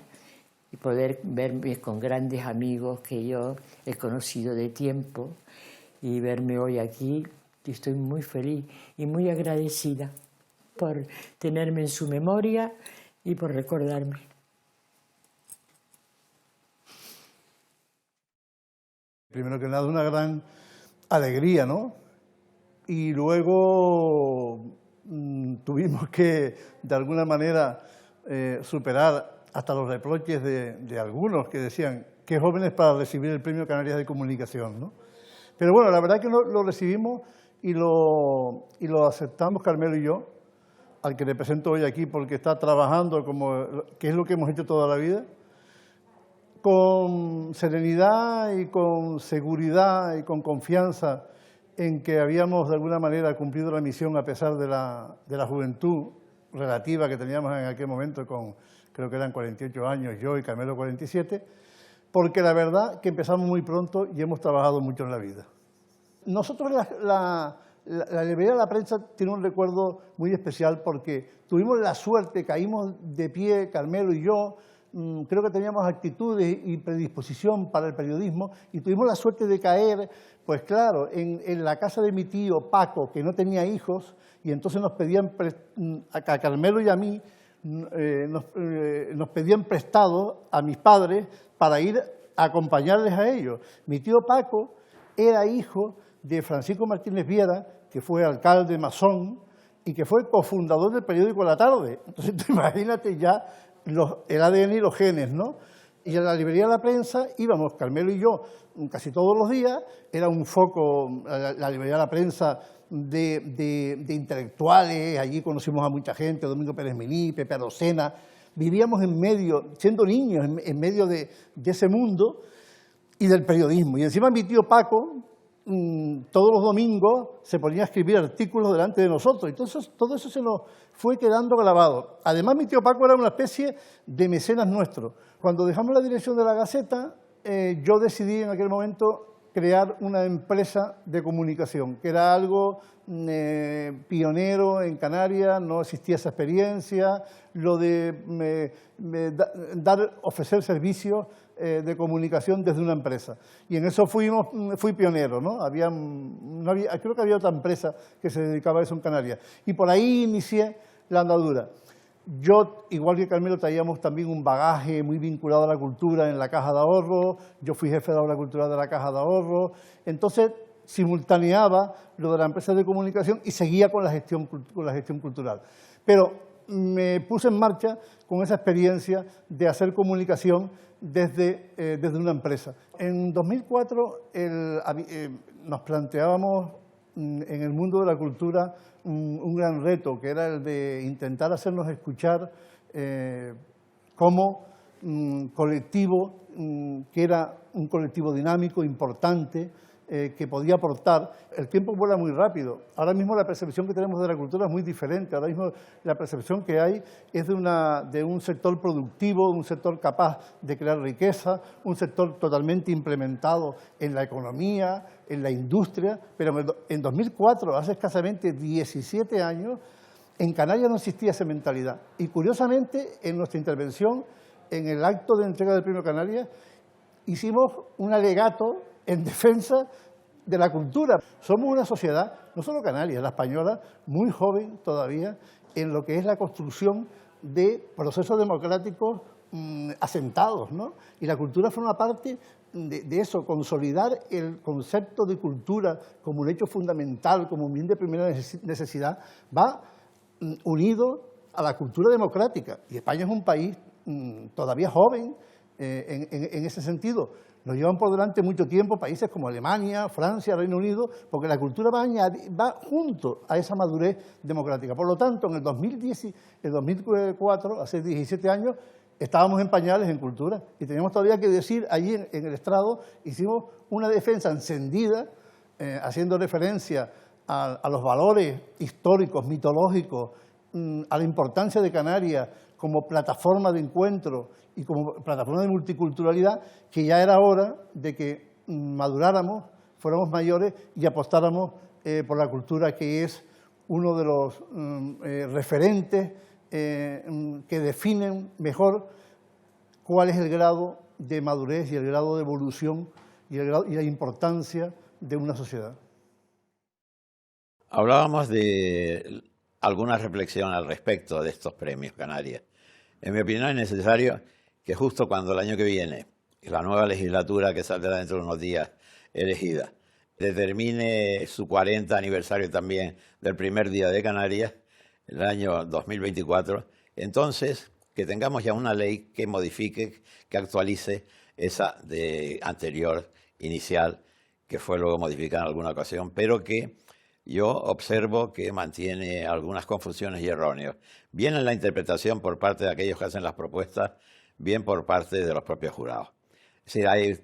y poder verme con grandes amigos que yo he conocido de tiempo y verme hoy aquí. Estoy muy feliz y muy agradecida por tenerme en su memoria y por recordarme. Primero que nada, una gran alegría, ¿no? Y luego tuvimos que, de alguna manera, superar hasta los reproches de algunos que decían qué jóvenes para recibir el Premio Canarias de Comunicación, ¿no? Pero bueno, la verdad que lo recibimos y lo aceptamos Carmelo y yo, al que le presento hoy aquí porque está trabajando que es lo que hemos hecho toda la vida, con serenidad y con seguridad y con confianza en que habíamos de alguna manera cumplido la misión a pesar de la juventud relativa que teníamos en aquel momento, creo que eran 48 años yo y Carmelo 47, porque la verdad que empezamos muy pronto y hemos trabajado mucho en la vida. Nosotros la La librería de la prensa tiene un recuerdo muy especial porque tuvimos la suerte, caímos de pie, Carmelo y yo, creo que teníamos actitudes y predisposición para el periodismo y tuvimos la suerte de caer, pues claro, en la casa de mi tío Paco, que no tenía hijos, y entonces nos pedían, a Carmelo y a mí, nos pedían prestado a mis padres para ir a acompañarles a ellos. Mi tío Paco era hijo de Francisco Martínez Viera, que fue alcalde masón y que fue cofundador del periódico La Tarde. Entonces, imagínate ya el ADN y los genes, ¿no? Y a la librería de la prensa íbamos, Carmelo y yo, casi todos los días. Era un foco, la librería de la prensa, de intelectuales. Allí conocimos a mucha gente, Domingo Pérez Mení, Pepe Arocena. Vivíamos en medio, siendo niños, en medio de ese mundo y del periodismo. Y encima mi tío Paco, todos los domingos se ponía a escribir artículos delante de nosotros. Entonces, todo eso se nos fue quedando grabado. Además, mi tío Paco era una especie de mecenas nuestro. Cuando dejamos la dirección de la Gaceta, yo decidí en aquel momento crear una empresa de comunicación, que era algo pionero en Canarias, no existía esa experiencia, lo de ofrecer servicios de comunicación desde una empresa. Y en eso fui pionero, ¿no? Creo que había otra empresa que se dedicaba a eso en Canarias. Y por ahí inicié la andadura. Yo, igual que Carmelo, traíamos también un bagaje muy vinculado a la cultura en la Caja de Ahorro. Yo fui jefe de obra cultural de la Caja de Ahorro. Entonces, simultaneaba lo de la empresa de comunicación y seguía con la gestión cultural. Pero me puse en marcha con esa experiencia de hacer comunicación desde una empresa. En 2004 nos planteábamos en el mundo de la cultura un gran reto, que era el de intentar hacernos escuchar como colectivo, que era un colectivo dinámico, importante, que podía aportar. El tiempo vuela muy rápido. Ahora mismo la percepción que tenemos de la cultura es muy diferente. Ahora mismo la percepción que hay es de un sector productivo, un sector capaz de crear riqueza, un sector totalmente implementado en la economía, en la industria. Pero en 2004, hace escasamente 17 años, en Canarias no existía esa mentalidad. Y curiosamente, en nuestra intervención, en el acto de entrega del Premio Canarias, hicimos un alegato en defensa de la cultura. Somos una sociedad, no solo Canarias, la española, muy joven todavía en lo que es la construcción de procesos democráticos asentados, ¿no? Y la cultura forma parte de eso, consolidar el concepto de cultura como un hecho fundamental, como un bien de primera necesidad, va unido a la cultura democrática. Y España es un país todavía joven en ese sentido. Nos llevan por delante mucho tiempo países como Alemania, Francia, Reino Unido, porque la cultura va junto a esa madurez democrática. Por lo tanto, en el 2004, hace 17 años, estábamos en pañales en cultura y teníamos todavía que decir, allí en el estrado, hicimos una defensa encendida, haciendo referencia a los valores históricos, mitológicos, a la importancia de Canarias como plataforma de encuentro y como plataforma de multiculturalidad, que ya era hora de que maduráramos, fuéramos mayores y apostáramos por la cultura, que es uno de los referentes que definen mejor cuál es el grado de madurez y el grado de evolución y la importancia de una sociedad. Hablábamos de alguna reflexión al respecto de estos premios Canarias. En mi opinión es necesario que justo cuando el año que viene, la nueva legislatura que saldrá dentro de unos días elegida, determine su 40 aniversario también del primer día de Canarias, el año 2024, entonces que tengamos ya una ley que modifique, que actualice esa de anterior, inicial, que fue luego modificada en alguna ocasión, pero que yo observo que mantiene algunas confusiones y erróneos, bien en la interpretación por parte de aquellos que hacen las propuestas, bien por parte de los propios jurados. Es decir, hay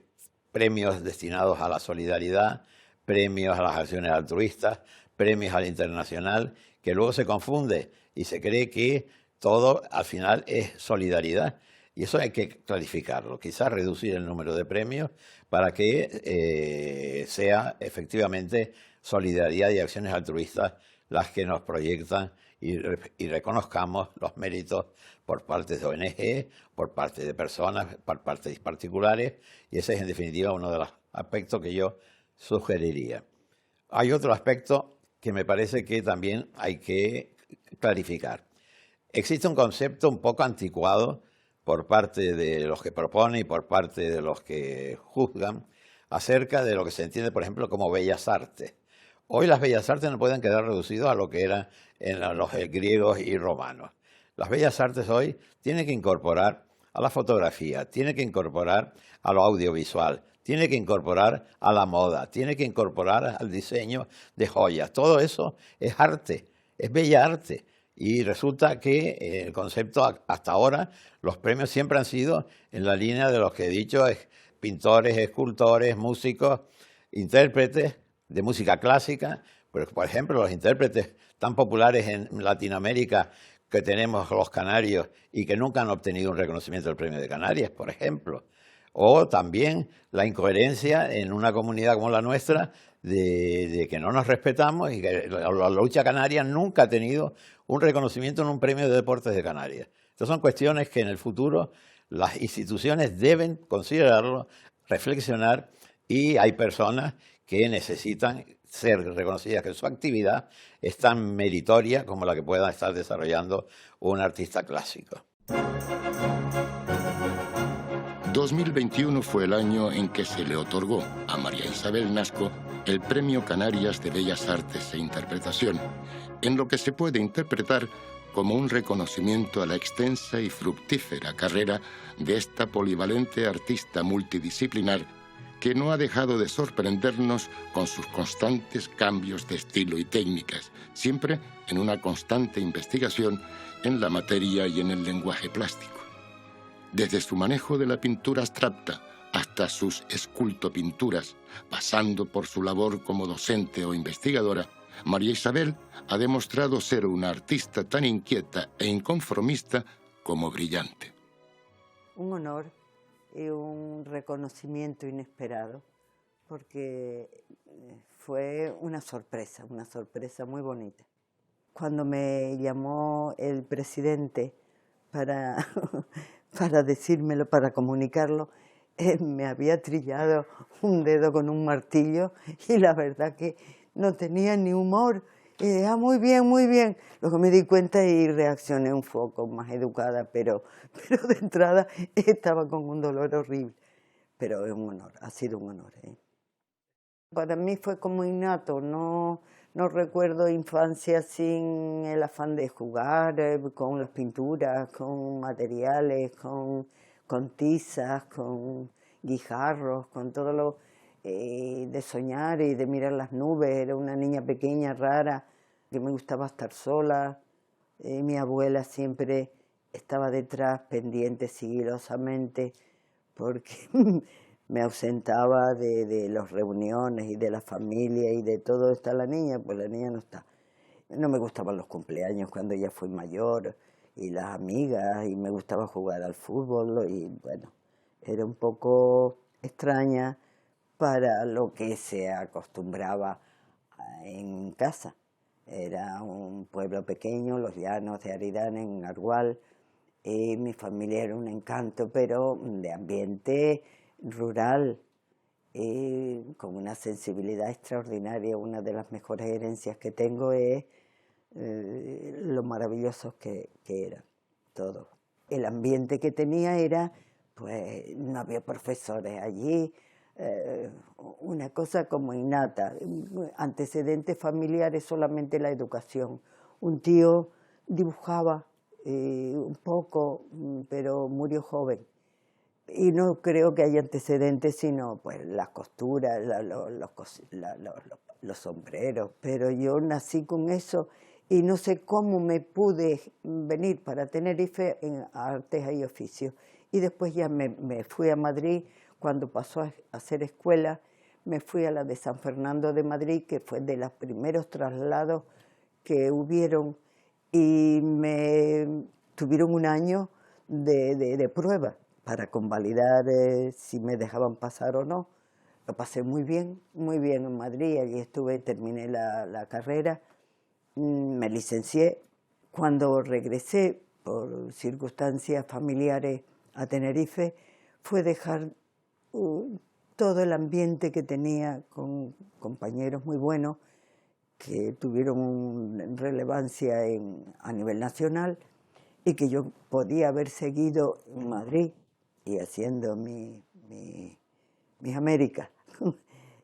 premios destinados a la solidaridad, premios a las acciones altruistas, premios al internacional, que luego se confunde y se cree que todo al final es solidaridad. Y eso hay que clarificarlo, quizás reducir el número de premios para que sea efectivamente solidaridad y acciones altruistas las que nos proyectan y reconozcamos los méritos por parte de ONG, por parte de personas, por parte de particulares, y ese es en definitiva uno de los aspectos que yo sugeriría. Hay otro aspecto que me parece que también hay que clarificar. Existe un concepto un poco anticuado por parte de los que proponen y por parte de los que juzgan acerca de lo que se entiende, por ejemplo, como bellas artes. Hoy las bellas artes no pueden quedar reducidas a lo que eran en los griegos y romanos. Las bellas artes hoy tienen que incorporar a la fotografía, tienen que incorporar a lo audiovisual, tienen que incorporar a la moda, tienen que incorporar al diseño de joyas. Todo eso es arte, es bella arte. Y resulta que el concepto hasta ahora, los premios siempre han sido en la línea de los que he dicho, pintores, escultores, músicos, intérpretes de música clásica. Pero, por ejemplo, los intérpretes tan populares en Latinoamérica que tenemos los canarios y que nunca han obtenido un reconocimiento del Premio de Canarias, por ejemplo. O también la incoherencia en una comunidad como la nuestra de que no nos respetamos y que la lucha canaria nunca ha tenido un reconocimiento en un premio de deportes de Canarias. Estas son cuestiones que en el futuro las instituciones deben considerarlo, reflexionar, y hay personas que necesitan ser reconocidas, que su actividad es tan meritoria como la que pueda estar desarrollando un artista clásico. 2021 fue el año en que se le otorgó a María Isabel Nasco el Premio Canarias de Bellas Artes e Interpretación, en lo que se puede interpretar como un reconocimiento a la extensa y fructífera carrera de esta polivalente artista multidisciplinar que no ha dejado de sorprendernos con sus constantes cambios de estilo y técnicas, siempre en una constante investigación en la materia y en el lenguaje plástico. Desde su manejo de la pintura abstracta hasta sus escultopinturas, pasando por su labor como docente o investigadora, María Isabel ha demostrado ser una artista tan inquieta e inconformista como brillante. Un honor y un reconocimiento inesperado, porque fue una sorpresa muy bonita. Cuando me llamó el presidente para decírmelo, para comunicarlo, me había trillado un dedo con un martillo y la verdad que no tenía ni humor. Muy bien, muy bien. Luego me di cuenta y reaccioné un poco más educada, pero de entrada estaba con un dolor horrible. Pero es un honor, ha sido un honor. Para mí fue como innato, no recuerdo infancia sin el afán de jugar con las pinturas, con materiales, con tizas, con guijarros, con todo lo de soñar y de mirar las nubes. Era una niña pequeña, rara, que me gustaba estar sola. Mi abuela siempre estaba detrás, pendiente sigilosamente, porque me ausentaba de las reuniones y de la familia y de todo. Está la niña, pues la niña no está. No me gustaban los cumpleaños cuando ella fue mayor, y las amigas, y me gustaba jugar al fútbol, y bueno, era un poco extraña para lo que se acostumbraba en casa. Era un pueblo pequeño, Los Llanos de Aridane, en Argual, y mi familia era un encanto, pero de ambiente rural, con una sensibilidad extraordinaria. Una de las mejores herencias que tengo es lo maravillosos que eran todos. El ambiente que tenía era, pues no había profesores allí, una cosa como innata, antecedentes familiares, solamente la educación. Un tío dibujaba un poco, pero murió joven. Y no creo que haya antecedentes, sino pues las costuras, los sombreros. Pero yo nací con eso y no sé cómo me pude venir para Tenerife en artes y oficios. Y después ya me fui a Madrid. Cuando pasó a hacer escuela, me fui a la de San Fernando de Madrid, que fue de los primeros traslados que hubieron, y me tuvieron un año de prueba para convalidar si me dejaban pasar o no. Lo pasé muy bien en Madrid, allí estuve, terminé la carrera, me licencié. Cuando regresé por circunstancias familiares a Tenerife, fue dejar todo el ambiente que tenía con compañeros muy buenos que tuvieron relevancia a nivel nacional y que yo podía haber seguido en Madrid y haciendo mis Américas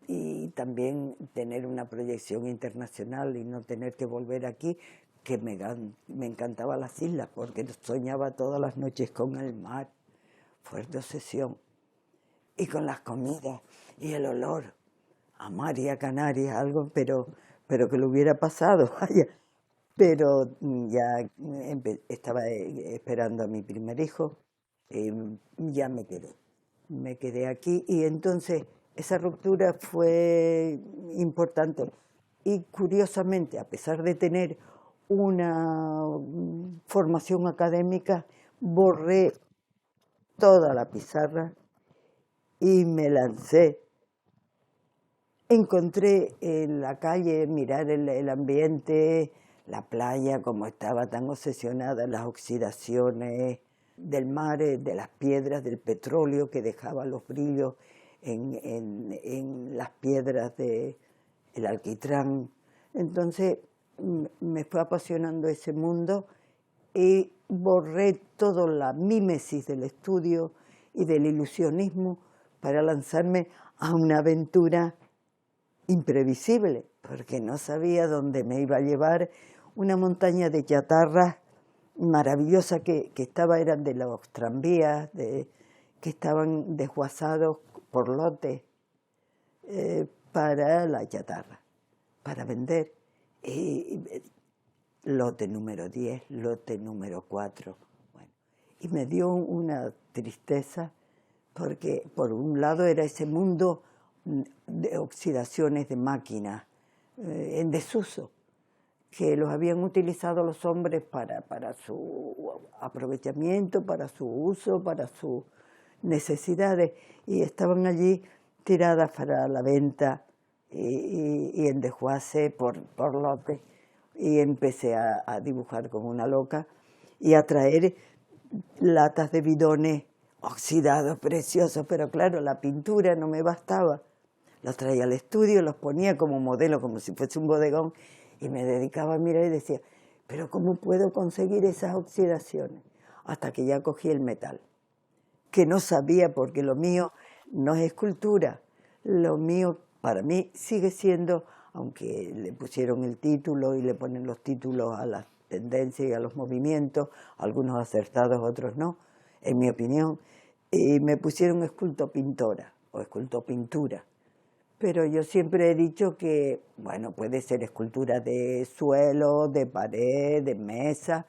y también tener una proyección internacional y no tener que volver aquí, que me encantaban las islas porque soñaba todas las noches con el mar, fuerte obsesión, y con las comidas y el olor a mar y a Canarias, algo, pero que lo hubiera pasado, vaya. Pero ya estaba esperando a mi primer hijo, ya me quedé aquí y entonces esa ruptura fue importante. Y curiosamente, a pesar de tener una formación académica, borré toda la pizarra y me lancé. Encontré en la calle, mirar el ambiente, la playa, como estaba tan obsesionada, las oxidaciones del mar, de las piedras, del petróleo que dejaba los brillos en las piedras del alquitrán. Entonces me fue apasionando ese mundo y borré toda la mímesis del estudio y del ilusionismo para lanzarme a una aventura imprevisible, porque no sabía dónde me iba a llevar. Una montaña de chatarras maravillosa que eran de los tranvías, que estaban desguazados por lotes para la chatarra, para vender. Lote número 10, lote número 4. Bueno, y me dio una tristeza porque por un lado era ese mundo de oxidaciones de máquinas en desuso, que los habían utilizado los hombres para su aprovechamiento, para su uso, para sus necesidades, y estaban allí tiradas para la venta y en desguace por lotes. Y empecé a dibujar como una loca y a traer latas de bidones oxidados, preciosos, pero claro, la pintura no me bastaba. Los traía al estudio, los ponía como modelo, como si fuese un bodegón, y me dedicaba a mirar y decía, pero ¿cómo puedo conseguir esas oxidaciones? Hasta que ya cogí el metal, que no sabía, porque lo mío no es escultura, lo mío para mí sigue siendo, aunque le pusieron el título y le ponen los títulos a las tendencias y a los movimientos, algunos acertados, otros no, en mi opinión, y me pusieron escultopintora o escultopintura. Pero yo siempre he dicho que, bueno, puede ser escultura de suelo, de pared, de mesa,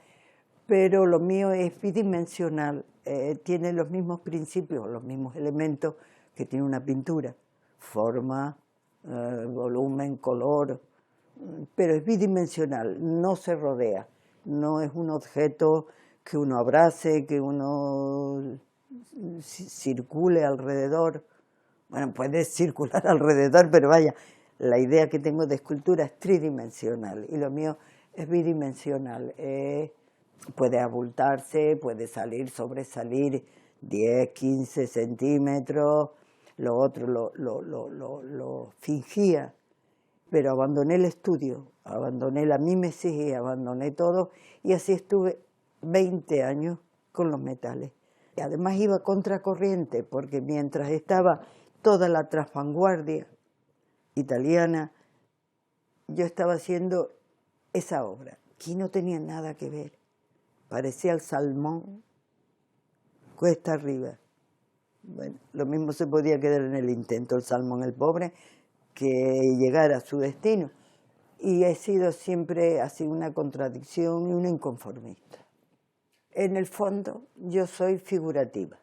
pero lo mío es bidimensional, tiene los mismos principios, los mismos elementos que tiene una pintura, forma, volumen, color, pero es bidimensional, no se rodea, no es un objeto que uno abrace, que uno circule alrededor. Bueno, puede circular alrededor, pero vaya, la idea que tengo de escultura es tridimensional y lo mío es bidimensional. Puede abultarse, puede sobresalir 10, 15 centímetros, lo otro lo fingía, pero abandoné el estudio, abandoné la mímesis y abandoné todo, y así estuve 20 años con los metales. Y además iba contracorriente, porque mientras estaba toda la transvanguardia italiana, yo estaba haciendo esa obra, que no tenía nada que ver. Parecía el salmón cuesta arriba. Bueno, lo mismo se podía quedar en el intento el salmón, el pobre, que llegar a su destino. Y he sido siempre así una contradicción y una inconformista. En el fondo, yo soy figurativa.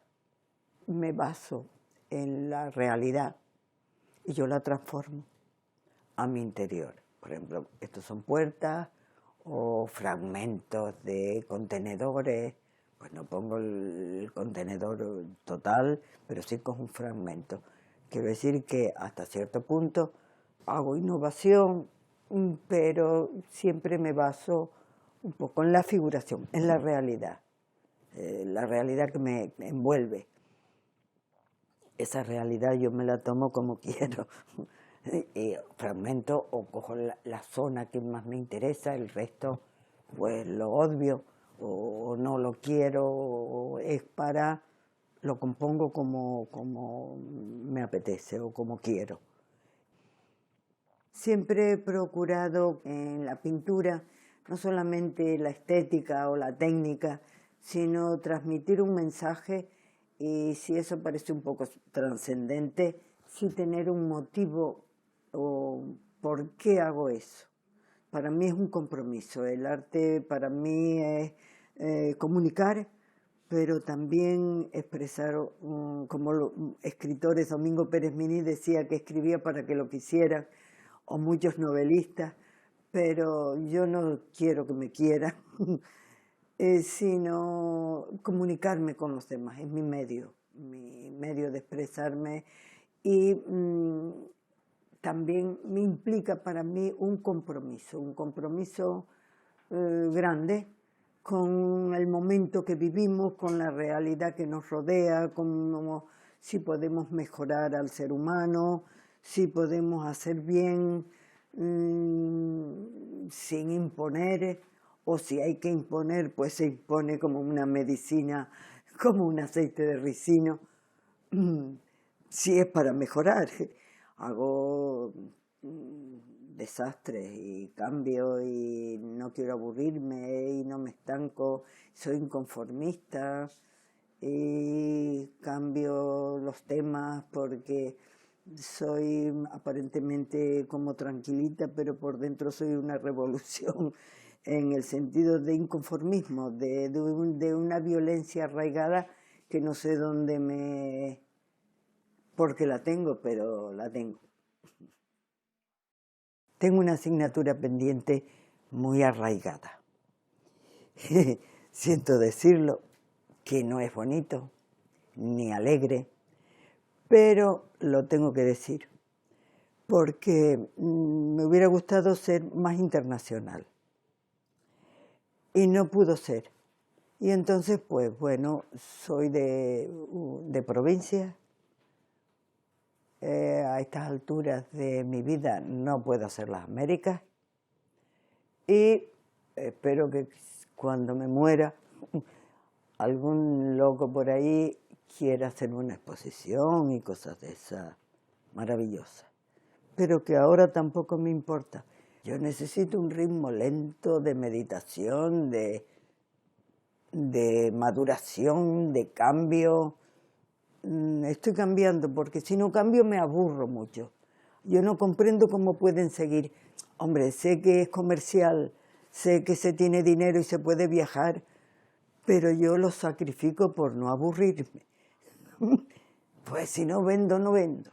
Me baso en la realidad y yo la transformo a mi interior. Por ejemplo, estos son puertas o fragmentos de contenedores, Pues no pongo el contenedor total, pero sí cojo un fragmento. Quiero decir que hasta cierto punto hago innovación, pero siempre me baso un poco en la figuración, en la realidad que me envuelve. Esa realidad yo me la tomo como quiero. Y fragmento o cojo la zona que más me interesa, el resto pues lo obvio o no lo quiero, o es para, lo compongo como me apetece o como quiero. Siempre he procurado en la pintura no solamente la estética o la técnica, sino transmitir un mensaje, y si eso parece un poco trascendente, sí tener un motivo o por qué hago eso. Para mí es un compromiso, el arte para mí es comunicar, pero también expresar, como los escritores, Domingo Pérez Mini decía que escribía para que lo quisieran, o muchos novelistas, pero yo no quiero que me quieran, sino comunicarme con los demás, es mi medio de expresarme, y también me implica para mí un compromiso grande con el momento que vivimos, con la realidad que nos rodea, con si podemos mejorar al ser humano, si podemos hacer bien sin imponer, o si hay que imponer, pues se impone como una medicina, como un aceite de ricino, si es para mejorar. Hago desastres y cambio y no quiero aburrirme y no me estanco, soy inconformista y cambio los temas porque soy aparentemente como tranquilita, pero por dentro soy una revolución en el sentido de inconformismo, de una violencia arraigada que no sé dónde porque la tengo, pero la tengo. Tengo una asignatura pendiente muy arraigada. Siento decirlo, que no es bonito, ni alegre, pero lo tengo que decir, porque me hubiera gustado ser más internacional. Y no pudo ser. Y entonces, pues bueno, soy de provincia. A estas alturas de mi vida no puedo hacer las Américas. Y espero que cuando me muera, algún loco por ahí quiera hacer una exposición y cosas de esas maravillosas. Pero que ahora tampoco me importa. Yo necesito un ritmo lento de meditación, de maduración, de cambio. Estoy cambiando porque si no cambio me aburro mucho. Yo no comprendo cómo pueden seguir. Hombre, sé que es comercial, sé que se tiene dinero y se puede viajar, pero yo lo sacrifico por no aburrirme. Pues si no vendo, no vendo.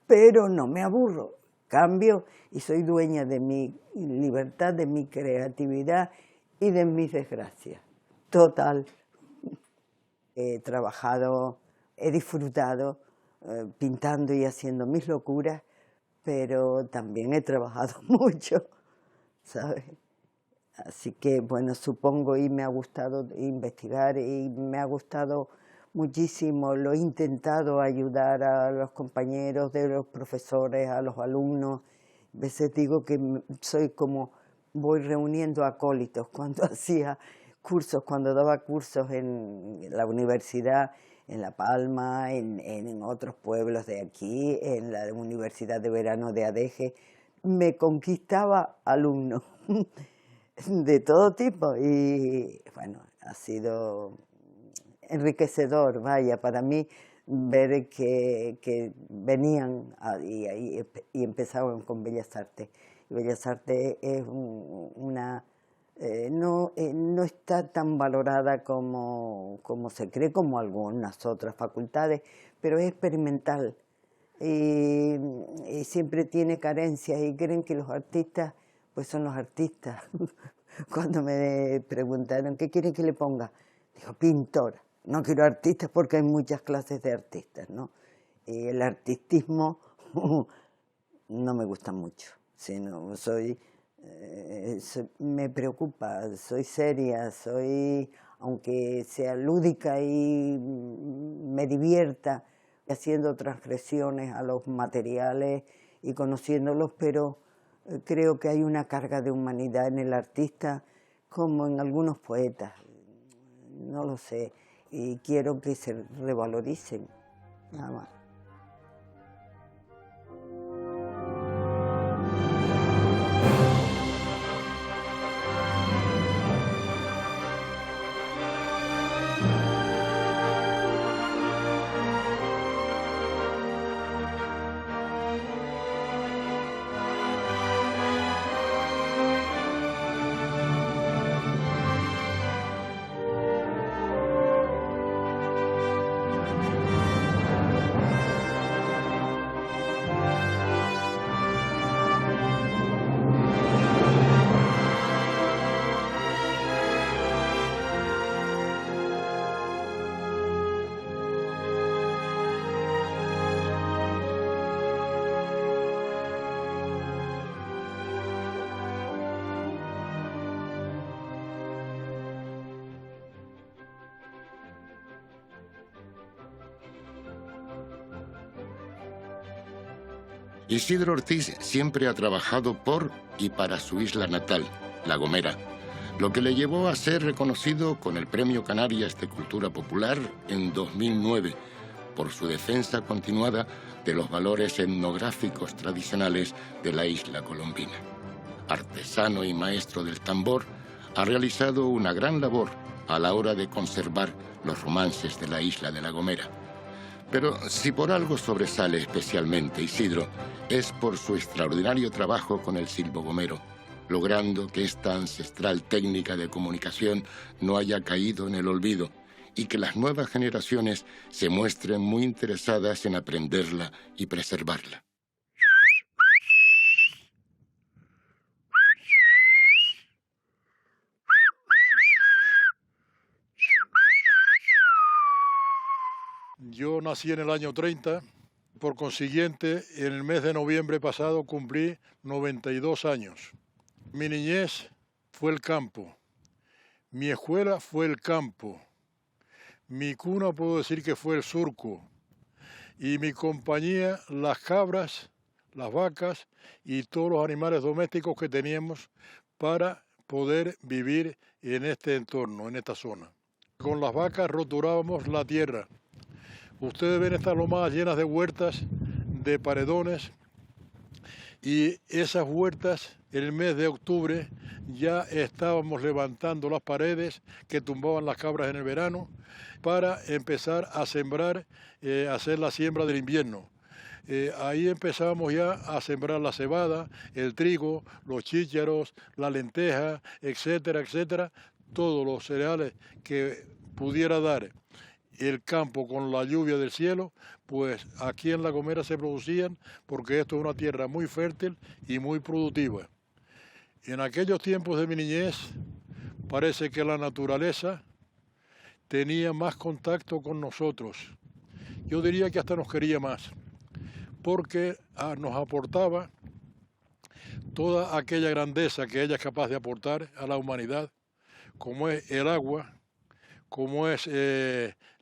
Pero no me aburro. Cambio y soy dueña de mi libertad, de mi creatividad y de mis desgracias. Total. He trabajado, he disfrutado pintando y haciendo mis locuras, pero también he trabajado mucho, ¿sabes? Así que, bueno, supongo, y me ha gustado investigar y me ha gustado muchísimo, lo he intentado ayudar a los compañeros, de los profesores, a los alumnos. A veces digo que soy como, voy reuniendo acólitos cuando hacía cursos, cuando daba cursos en la universidad, en La Palma, en otros pueblos de aquí, en la Universidad de Verano de Adeje, me conquistaba alumnos de todo tipo y bueno, ha sido enriquecedor, vaya, para mí ver que venían y empezaban con Bellas Artes. Y Bellas Artes es no está tan valorada como se cree, como algunas otras facultades, pero es experimental y siempre tiene carencias y creen que los artistas pues son los artistas. Cuando me preguntaron, ¿qué quieren que le ponga? Digo, pintora. No quiero artistas porque hay muchas clases de artistas, ¿no? Y el artistismo no me gusta mucho. Sino me preocupa, soy seria, aunque sea lúdica y me divierta, haciendo transgresiones a los materiales y conociéndolos, pero creo que hay una carga de humanidad en el artista, como en algunos poetas, no lo sé, y quiero que se revaloricen, nada más. Isidro Ortiz siempre ha trabajado por y para su isla natal, La Gomera, lo que le llevó a ser reconocido con el Premio Canarias de Cultura Popular en 2009 por su defensa continuada de los valores etnográficos tradicionales de la isla colombina. Artesano y maestro del tambor, ha realizado una gran labor a la hora de conservar los romances de la isla de La Gomera. Pero si por algo sobresale especialmente Isidro, es por su extraordinario trabajo con el silbo gomero, logrando que esta ancestral técnica de comunicación no haya caído en el olvido y que las nuevas generaciones se muestren muy interesadas en aprenderla y preservarla. Yo nací en el año 30, por consiguiente, en el mes de noviembre pasado cumplí 92 años. Mi niñez fue el campo, mi escuela fue el campo, mi cuna puedo decir que fue el surco, y mi compañía las cabras, las vacas y todos los animales domésticos que teníamos para poder vivir en este entorno, en esta zona. Con las vacas roturábamos la tierra. Ustedes ven estas lomadas llenas de huertas, de paredones, y esas huertas en el mes de octubre ya estábamos levantando las paredes que tumbaban las cabras en el verano para empezar a sembrar, hacer la siembra del invierno. Ahí empezábamos ya a sembrar la cebada, el trigo, los chícharos, la lenteja, etcétera, etcétera, todos los cereales que pudiera dar el campo con la lluvia del cielo, pues aquí en La Gomera se producían, porque esto es una tierra muy fértil y muy productiva. En aquellos tiempos de mi niñez, parece que la naturaleza tenía más contacto con nosotros. Yo diría que hasta nos quería más, porque nos aportaba toda aquella grandeza que ella es capaz de aportar a la humanidad, como es el agua, como es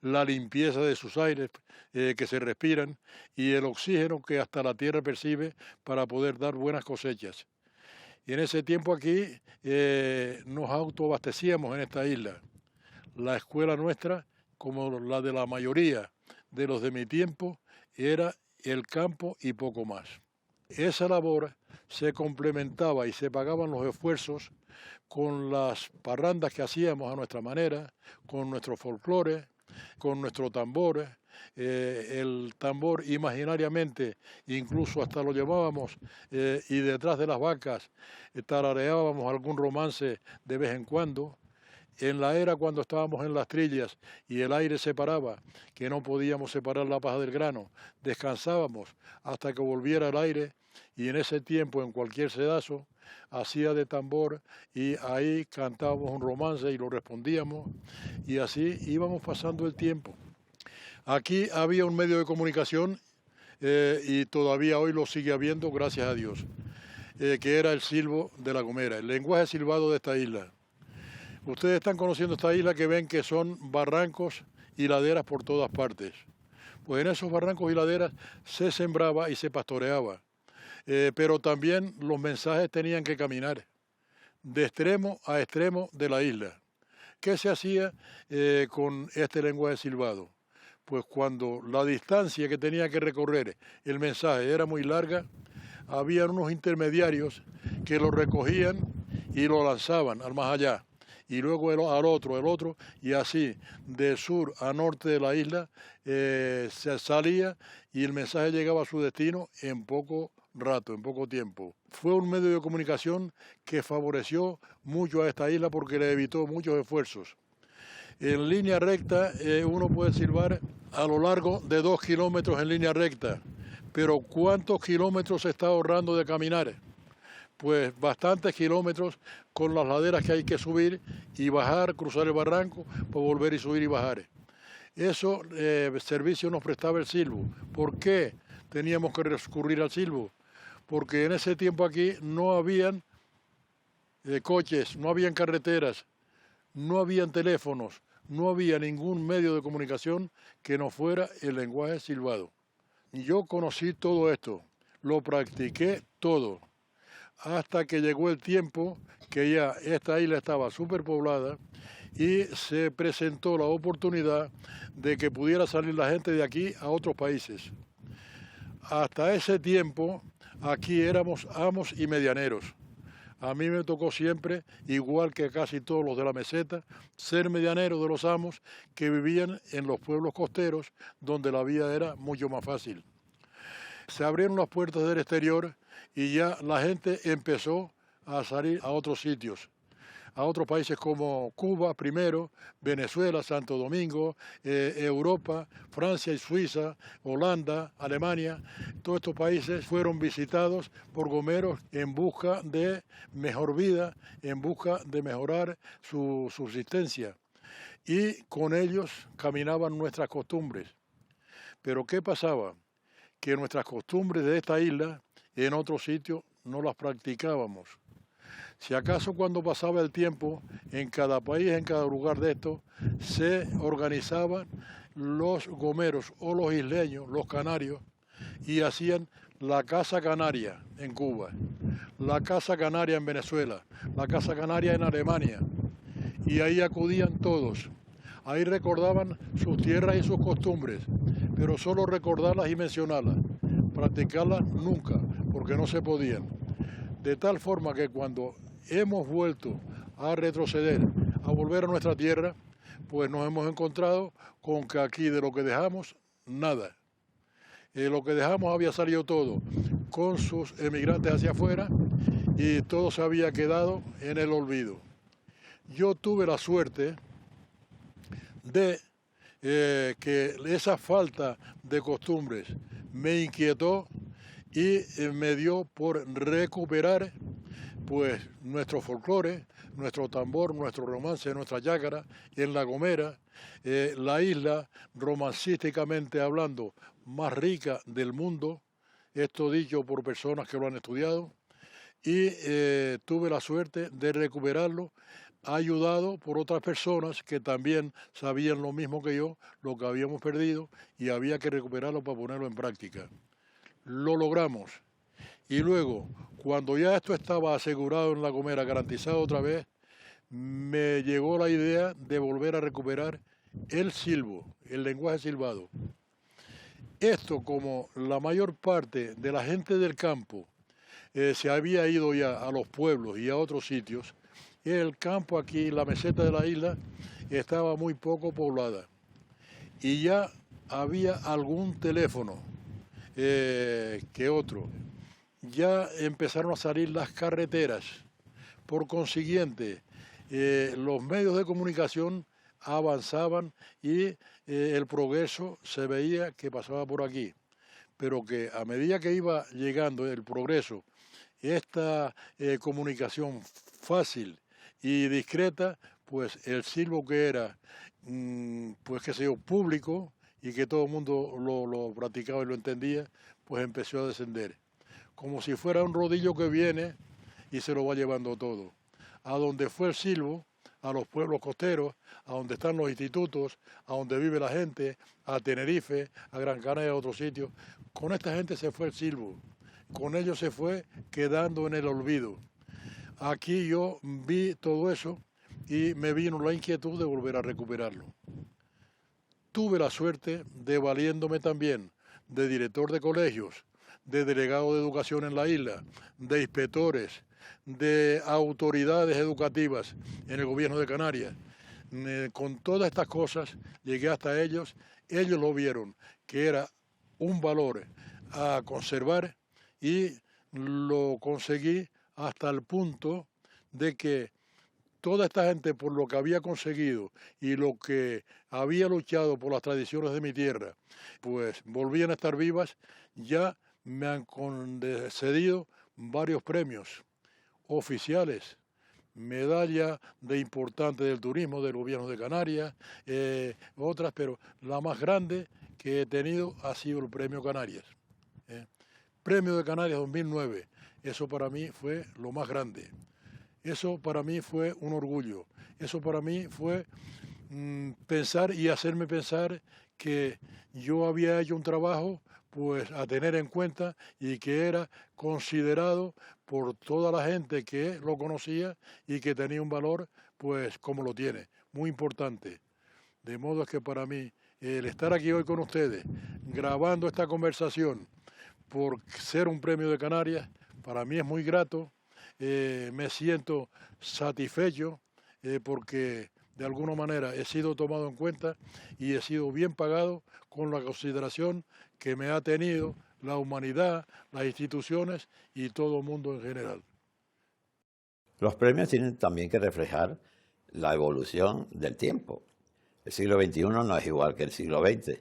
la limpieza de sus aires que se respiran y el oxígeno que hasta la tierra percibe para poder dar buenas cosechas. Y en ese tiempo aquí nos autoabastecíamos en esta isla. La escuela nuestra, como la de la mayoría de los de mi tiempo, era el campo y poco más. Esa labor se complementaba y se pagaban los esfuerzos con las parrandas que hacíamos a nuestra manera, con nuestro folclore, con nuestros tambores. El tambor imaginariamente, incluso hasta lo llevábamos y detrás de las vacas tarareábamos algún romance de vez en cuando. en la era cuando estábamos en las trillas y el aire se paraba, que no podíamos separar la paja del grano, descansábamos hasta que volviera el aire y en ese tiempo en cualquier sedazo hacía de tambor y ahí cantábamos un romance y lo respondíamos y así íbamos pasando el tiempo. Aquí había un medio de comunicación y todavía hoy lo sigue habiendo, gracias a Dios, que era el silbo de La Gomera, el lenguaje silbado de esta isla. Ustedes están conociendo esta isla que ven que son barrancos y laderas por todas partes. Pues en esos barrancos y laderas se sembraba y se pastoreaba. Pero también los mensajes tenían que caminar de extremo a extremo de la isla. ¿Qué se hacía con este lenguaje silbado? Pues cuando la distancia que tenía que recorrer el mensaje era muy larga, había unos intermediarios que lo recogían y lo lanzaban al más allá. Y luego al otro, el otro, y así, de sur a norte de la isla, se salía y el mensaje llegaba a su destino en poco rato, en poco tiempo. Fue un medio de comunicación que favoreció mucho a esta isla porque le evitó muchos esfuerzos. En línea recta uno puede silbar a lo largo de 2 kilómetros en línea recta, pero ¿cuántos kilómetros se está ahorrando de caminar? Pues bastantes kilómetros con las laderas que hay que subir y bajar, cruzar el barranco, para volver y subir y bajar. Eso servicio nos prestaba el silbo. ¿Por qué teníamos que recurrir al silbo? Porque en ese tiempo aquí no habían coches, no habían carreteras, no habían teléfonos, no había ningún medio de comunicación que no fuera el lenguaje silbado. Yo conocí todo esto, lo practiqué todo, hasta que llegó el tiempo que ya esta isla estaba superpoblada y se presentó la oportunidad de que pudiera salir la gente de aquí a otros países. Hasta ese tiempo aquí éramos amos y medianeros. A mí me tocó siempre, igual que casi todos los de la meseta, ser medianero de los amos que vivían en los pueblos costeros donde la vida era mucho más fácil. Se abrieron las puertas del exterior y ya la gente empezó a salir a otros sitios, a otros países como Cuba primero, Venezuela, Santo Domingo, Europa, Francia y Suiza, Holanda, Alemania. Todos estos países fueron visitados por gomeros en busca de mejor vida, en busca de mejorar su subsistencia. Y con ellos caminaban nuestras costumbres. Pero ¿qué pasaba? Que nuestras costumbres de esta isla en otros sitios no las practicábamos. Si acaso cuando pasaba el tiempo, en cada país, en cada lugar de esto, se organizaban los gomeros o los isleños, los canarios, y hacían la Casa Canaria en Cuba, la Casa Canaria en Venezuela, la Casa Canaria en Alemania, y ahí acudían todos. Ahí recordaban sus tierras y sus costumbres, pero solo recordarlas y mencionarlas, practicarlas nunca, porque no se podían. De tal forma que cuando hemos vuelto a retroceder, a volver a nuestra tierra, pues nos hemos encontrado con que aquí de lo que dejamos, nada. Lo que dejamos había salido todo con sus emigrantes hacia afuera y todo se había quedado en el olvido. Yo tuve la suerte de que esa falta de costumbres me inquietó y me dio por recuperar pues nuestro folclore, nuestro tambor, nuestro romance, nuestra yácara en La Gomera, la isla romancísticamente hablando más rica del mundo, esto dicho por personas que lo han estudiado, y tuve la suerte de recuperarlo, ayudado por otras personas que también sabían lo mismo que yo, lo que habíamos perdido, y había que recuperarlo para ponerlo en práctica. Lo logramos. Y luego, cuando ya esto estaba asegurado en La Gomera, garantizado otra vez, me llegó la idea de volver a recuperar el silbo, el lenguaje silbado. Esto, como la mayor parte de la gente del campo se había ido ya a los pueblos y a otros sitios, el campo aquí, la meseta de la isla, estaba muy poco poblada. Y ya había algún teléfono que otro. Ya empezaron a salir las carreteras. Por consiguiente, los medios de comunicación avanzaban y el progreso se veía que pasaba por aquí, pero que a medida que iba llegando el progreso, esta comunicación fácil y discreta, pues el silbo que era, pues qué sé yo, público y que todo el mundo lo practicaba y lo entendía, pues empezó a descender, como si fuera un rodillo que viene y se lo va llevando todo. A donde fue el silbo, a los pueblos costeros, a donde están los institutos, a donde vive la gente, a Tenerife, a Gran Canaria, a otros sitios. Con esta gente se fue el silbo, con ellos se fue quedando en el olvido. Aquí yo vi todo eso y me vino la inquietud de volver a recuperarlo. Tuve la suerte de, valiéndome también de director de colegios, de delegado de educación en la isla, de inspectores, de autoridades educativas en el gobierno de Canarias. Con todas estas cosas llegué hasta ellos, ellos lo vieron que era un valor a conservar y lo conseguí hasta el punto de que toda esta gente, por lo que había conseguido y lo que había luchado por las tradiciones de mi tierra, pues volvían a estar vivas. Ya me han concedido varios premios oficiales, medalla de importante del turismo del gobierno de Canarias, otras, pero la más grande que he tenido ha sido el Premio Canarias. Premio de Canarias 2009, eso para mí fue lo más grande. Eso para mí fue un orgullo. Eso para mí fue pensar y hacerme pensar que yo había hecho un trabajo pues a tener en cuenta y que era considerado por toda la gente que lo conocía y que tenía un valor pues como lo tiene, muy importante. De modo que para mí el estar aquí hoy con ustedes, grabando esta conversación por ser un premio de Canarias, para mí es muy grato. Me siento satisfecho porque de alguna manera he sido tomado en cuenta y he sido bien pagado con la consideración que me ha tenido la humanidad, las instituciones y todo el mundo en general. Los premios tienen también que reflejar la evolución del tiempo. El siglo XXI no es igual que el siglo XX.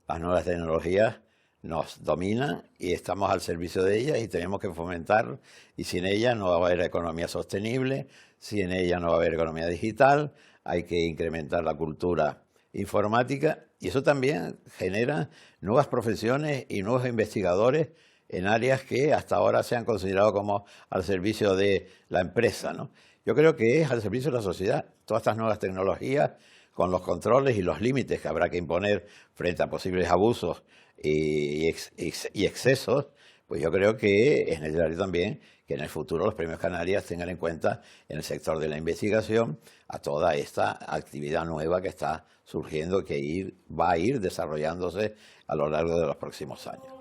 Las nuevas tecnologías nos dominan y estamos al servicio de ellas y tenemos que fomentar, y sin ellas no va a haber economía sostenible, sin ellas no va a haber economía digital, hay que incrementar la cultura informática y eso también genera nuevas profesiones y nuevos investigadores en áreas que hasta ahora se han considerado como al servicio de la empresa, ¿no? Yo creo que es al servicio de la sociedad. Todas estas nuevas tecnologías, con los controles y los límites que habrá que imponer frente a posibles abusos y excesos, pues yo creo que es necesario también que en el futuro los premios Canarias tengan en cuenta en el sector de la investigación a toda esta actividad nueva que está surgiendo, que va a ir desarrollándose a lo largo de los próximos años.